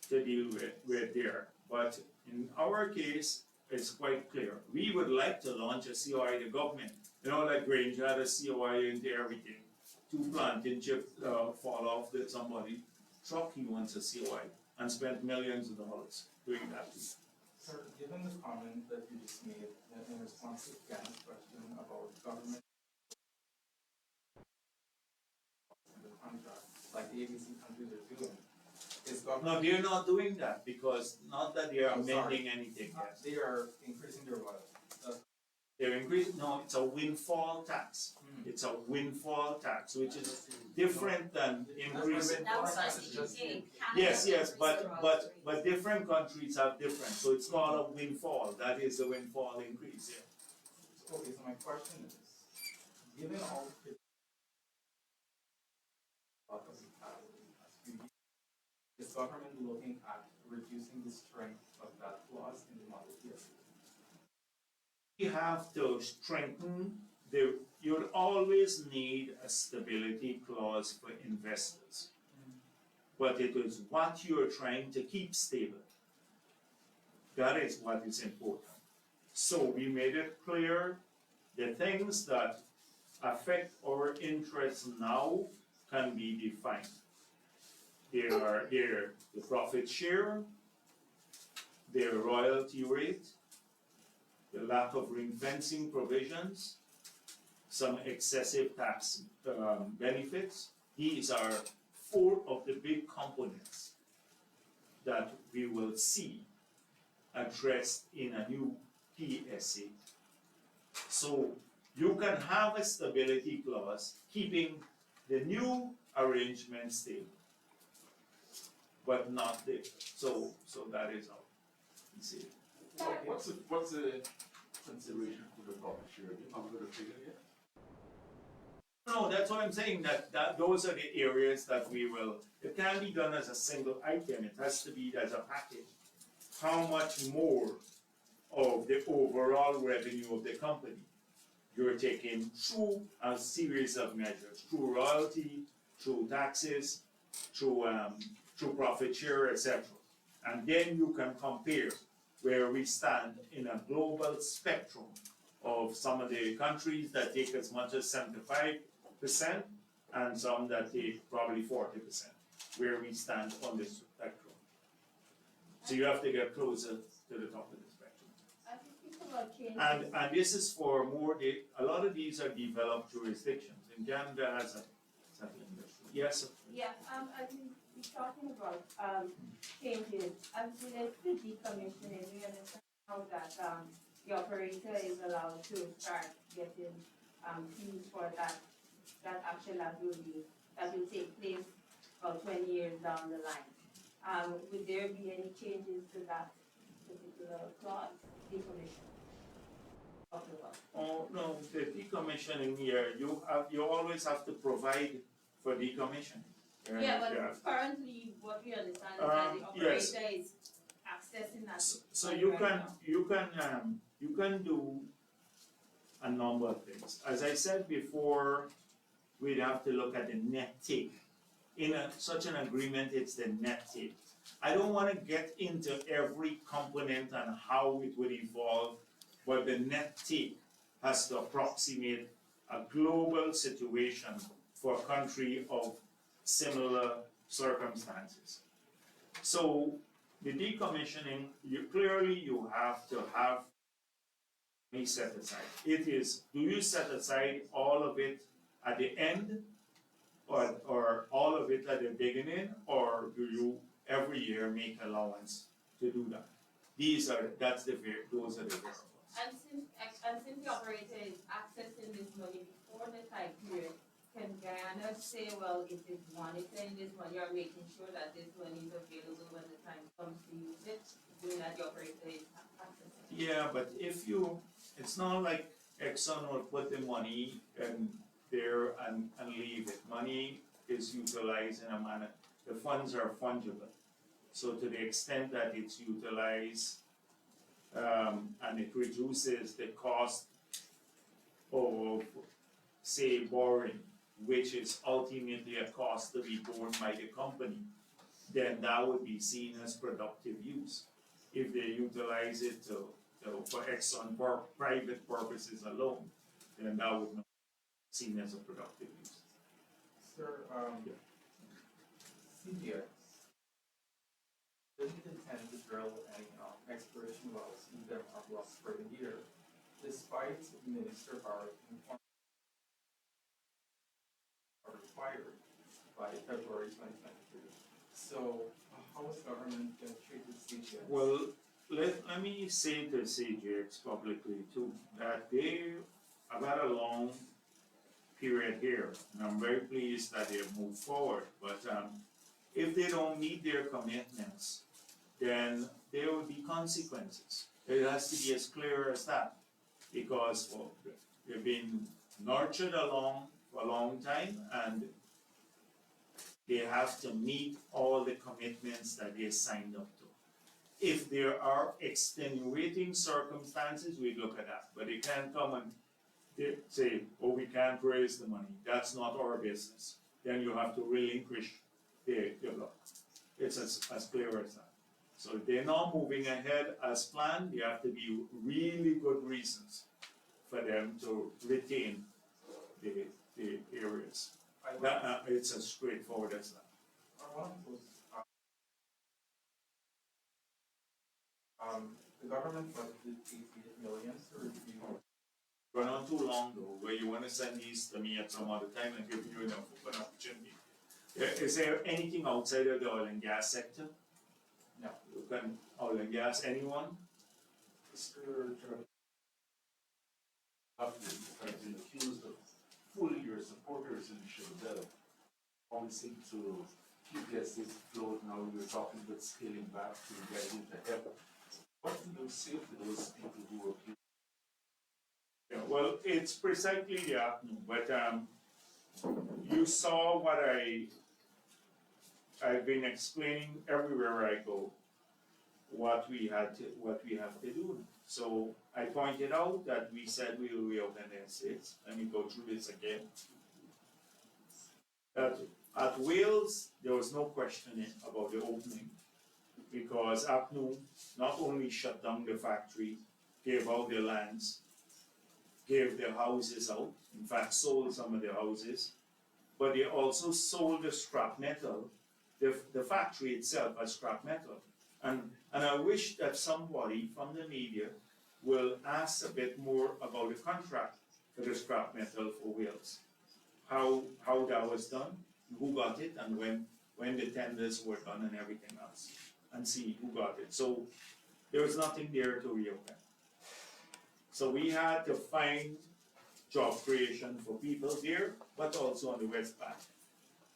to deal with there. But in our case, it's quite clear, we would like to launch a COI, the government. You know, like Granger had a COI into everything. Two planting chips fall off that somebody truck, he wants a COI and spent millions of dollars doing that. Sir, given the comment that you just made in response to Ken's question about government the contract, like the ABC countries are doing, is government No, they're not doing that because not that they are I'm sorry. amending anything yet. they are increasing their royalty. They're increasing, no, it's a windfall tax. It's a windfall tax, which is different than increasing. Yes, but different countries have different, so it's called a windfall, that is the windfall increase, yeah. Okay, so my question is, given all the is government looking at reducing the strength of that clause in the model here? You have to strengthen you'll always need a stability clause for investors. But it is what you're trying to keep stable. That is what is important. So we made it clear the things that affect our interests now can be defined. There are the profit share, their royalty rate, the lack of ring fencing provisions, some excessive tax benefits. These are four of the big components that we will see addressed in a new PSA. So you can have a stability clause keeping the new arrangement stable, but not the, so that is how we see it. What's the consideration for the profit share? You come with a figure yet? No, that's what I'm saying, that those are the areas that we will, it can't be done as a single item, it has to be as a package. How much more of the overall revenue of the company you're taking through a series of measures, through royalty, through taxes, through profit share, etc. And then you can compare where we stand in a global spectrum of some of the countries that take as much as 75% and some that take probably 40%, where we stand on this spectrum. So you have to get closer to the top of the spectrum. I think it's about changes. And this is for more, a lot of these are developed jurisdictions, and Canada has a settling industry. Yes, sir. Yeah, I think we're talking about changes as relates to decommissioning. We understand how that the operator is allowed to start getting fees for that action that will take place about 20 years down the line. Would there be any changes to that particular clause, decommission? Oh, no, the decommissioning here, you always have to provide for decommissioning. Yeah, but currently what we understand is that the operator yes. is accessing that. So money you right can now. you can do a number of things. As I said before, we'd have to look at the net take. In such an agreement, it's the net take. I don't want to get into every component and how it would evolve but the net take has to approximate a global situation for a country of similar circumstances. So the decommissioning, you have to have money set aside. It is, do you set aside all of it at the end, or all of it at the beginning, or do you every year make allowance to do that? Those are the variables. And since the operator is accessing this money before the time period, can Guyana say, well, if it's monitoring this money, you're making sure that this money is available when the time comes to use it, doing that the operator is accessing? Yeah, but it's not like Exxon will put the money in there and leave it. Money is utilized in a manner, the funds are fungible. So to the extent that it's utilized, and it reduces the cost of, say, borrowing, which is ultimately a cost to be borne by the company, then that would be seen as productive use. If they utilize it for Exxon private purposes alone, then that would not be seen as a productive use. Sir, CGX didn't intend to drill any exploration wells in Denmark West for the year, despite Minister Bharrat informing are required by February 2023. So, how is government going to treat the CGX? Well, let me say to CGX publicly too, that they have had a long period here, and I'm very pleased that they have moved forward, but if they don't meet their commitments, then there will be consequences. It has to be as clear as that, because they've been nurtured along for a long time, and they have to meet all the commitments that they signed up to. If there are extenuating circumstances, we look at that, but they can't come and they say, oh, we can't raise the money. That's not our business. Then you have to relinquish the law. It's as clear as that. So if they're not moving ahead as planned, there have to be really good reasons for them to retain the areas. It's as straightforward as that. The government budgeted 88 million to review. Run on too long though, where you wanna send these to me at some other time and give you an opportunity. Is there anything outside of the oil and gas sector? No. Can oil and gas, anyone? Mr. Chairman, has been accused of fooling your supporters in Shabelle, promising to keep the estates afloat. Now you're talking about scaling back to get into heaven. What do you say to those people who accuse? Yeah, well, it's precisely the afternoon, but you saw what I've been explaining everywhere I go, what we have to do. So I pointed out that we said we will reopen the estates. Let me go through this again. At Wales, there was no questioning about the opening, because APNU not only shut down the factory, gave out the lands, gave the houses out, in fact sold some of the houses, but they also sold the scrap metal, the factory itself as scrap metal. And I wish that somebody from the media will ask a bit more about the contract for the scrap metal for Wales. How that was done, who got it, and when the tenders were done and everything else, and see who got it. So there was nothing there to reopen. So we had to find job creation for people there, but also on the West Bank.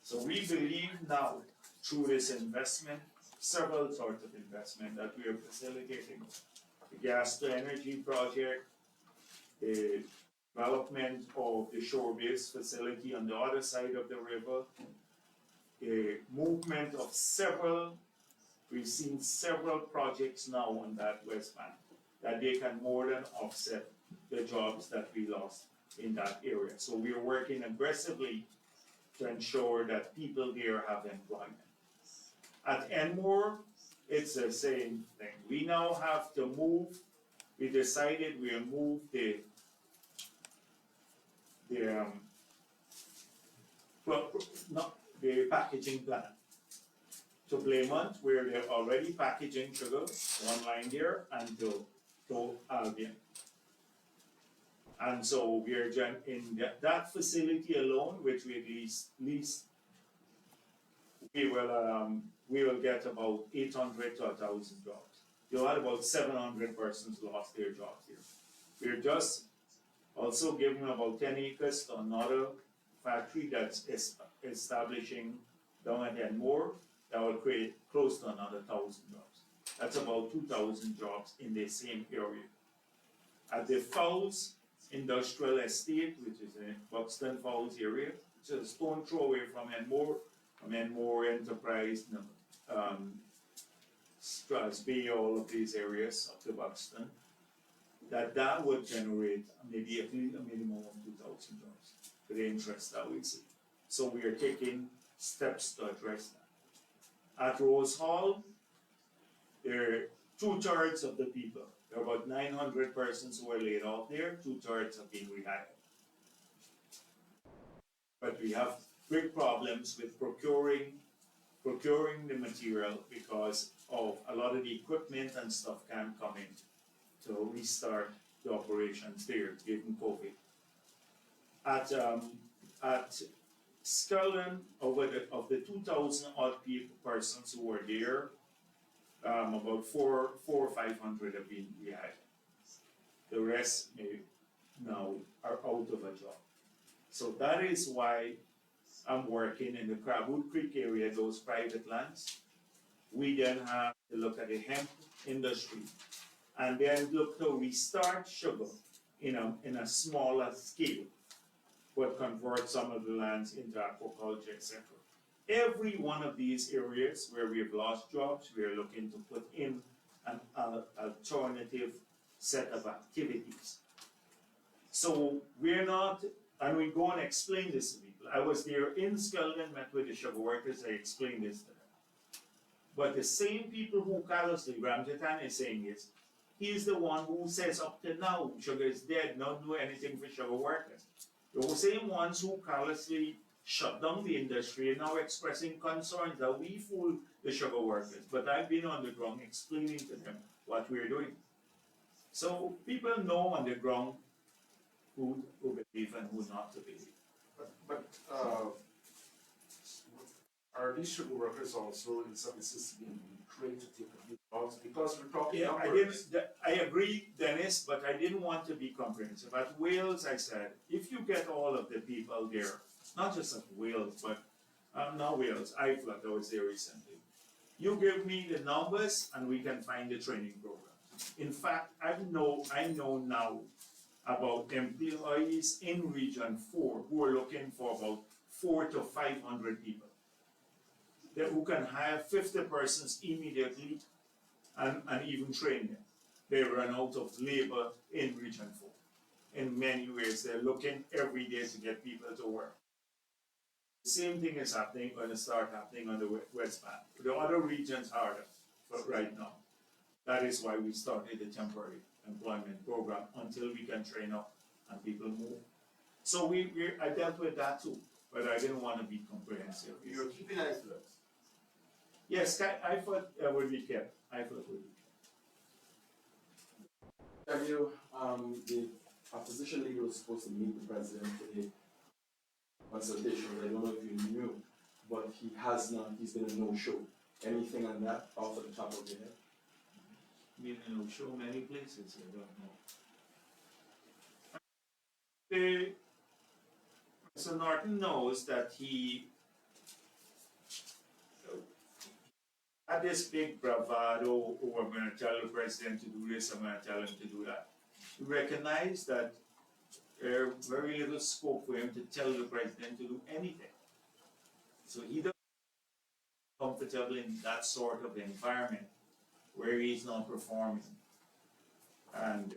So we believe now, through this investment, several sorts of investment that we are facilitating, the gas to energy project, the development of the shore-based facility on the other side of the river, the movement of we've seen several projects now on that West Bank, that they can more than offset the jobs that we lost in that area. So we are working aggressively to ensure that people there have employment. At Enmore, it's the same thing. We now have to move we decided we'll move the well, not the packaging plant to Playmont, where they're already packaging sugar, one line there, and to Albion. And so we are in that facility alone, which we lease, we will get about 800 to 1,000 jobs. You had about 700 persons lost their jobs here. We're just also giving about 10 acres to another factory that's establishing down at Enmore that will create close to another 1,000 jobs. That's about 2,000 jobs in the same area. At the Fowles Industrial Estate, which is in Buxton Falls area, which is a stone throw away from Enmore Enterprise, Strathspey, all of these areas up to Buxton, that would generate maybe at least a minimum of 2,000 jobs for the interest that we see. So we are taking steps to address that. At Rose Hall, there are 2/3 of the people. There are about 900 persons who were laid off there, 2/3 have been rehired. But we have big problems with procuring the material because of a lot of the equipment and stuff can't come in to restart the operations there given COVID. At Skelton, of the 2,000 odd persons who were there, about 400 or 500 have been rehired. The rest now are out of a job. So that is why I'm working in the Crabwood Creek area, those private lands. We then have to look at the hemp industry and then look to restart sugar in a smaller scale, but convert some of the lands into aquaculture, etc. Every one of these areas where we have lost jobs, we are looking to put in an alternative set of activities. So we're not, and we go and explain this to people. I was there in Skelton, met with the sugar workers, I explained this to them. But the same people who callously, Ramjatan is saying this, he's the one who says up to now, sugar is dead, not do anything for sugar workers. The same ones who callously shut down the industry are now expressing concerns that we fool the sugar workers. But I've been on the ground explaining to them what we're doing. So people know on the ground who believe and who not to believe. But are these sugar workers also in some instances being trained to take a few jobs? Because we're talking numbers. I agree, Dennis, but I didn't want to be comprehensive. At Wales, I said, if you get all of the people there, not just at Wales, but not Wales, I was there recently. You give me the numbers and we can find the training program. In fact, I know now about employees in Region 4 who are looking for about 400 to 500 people who can hire 50 persons immediately and even train them. They run out of labor in Region 4. In many ways, they're looking every day to get people to work. The same thing is going to start happening on the West Bank. The other regions are harder, but right now. That is why we started the temporary employment program until we can train up and people move. So I dealt with that too, but I didn't want to be comprehensive. You're keeping eyes to us. Yes, I thought would be kept. I thought would be kept. Jagdeo, the opposition leader was supposed to meet the president for the consultation. I don't know if you knew, but he has not. He's been a no-show. Anything on that off of the top of your head? Been a no-show many places. I don't know. So Norton knows that he had this big bravado, oh, I'm going to tell the president to do this, I'm going to tell him to do that. We recognize that there's very little scope for him to tell the president to do anything. So he doesn't feel comfortable in that sort of environment where he's not performing and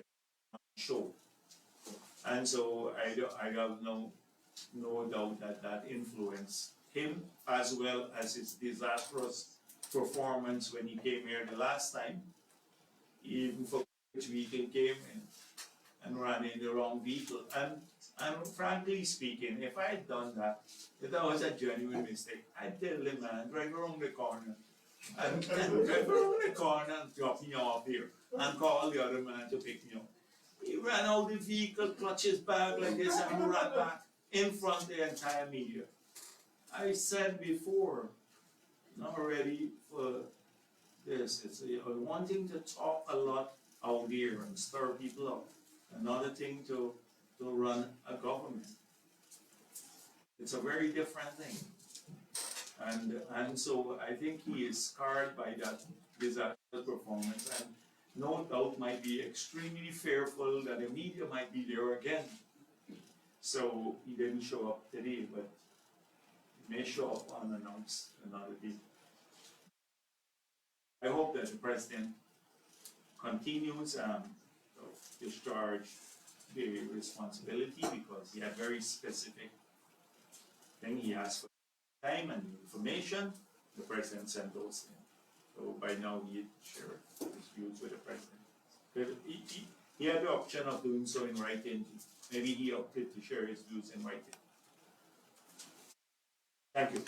show. And so I have no doubt that influenced him as well as his disastrous performance when he came here the last time. He even forgot which vehicle came in and ran in the wrong vehicle. And frankly speaking, if I had done that, if that was a genuine mistake, I'd tell the man, drive around the corner. And drive around the corner and drop me off here and call the other man to pick me up. He ran out the vehicle, clutched his bag like this, and ran back in front of the entire media. I said before, not ready for this. It's one thing to talk a lot out here and stir people up. Another thing to run a government. It's a very different thing. And so I think he is scarred by that disastrous performance, and no doubt might be extremely fearful that the media might be there again. So he didn't show up today, but he may show up unannounced another day. I hope that the president continues to discharge the responsibility, because he had very specific thing. He asked for time and information. The president sent those things. So by now he shared his views with the president. But he had the option of doing so in writing. Maybe he opted to share his views in writing. Thank you.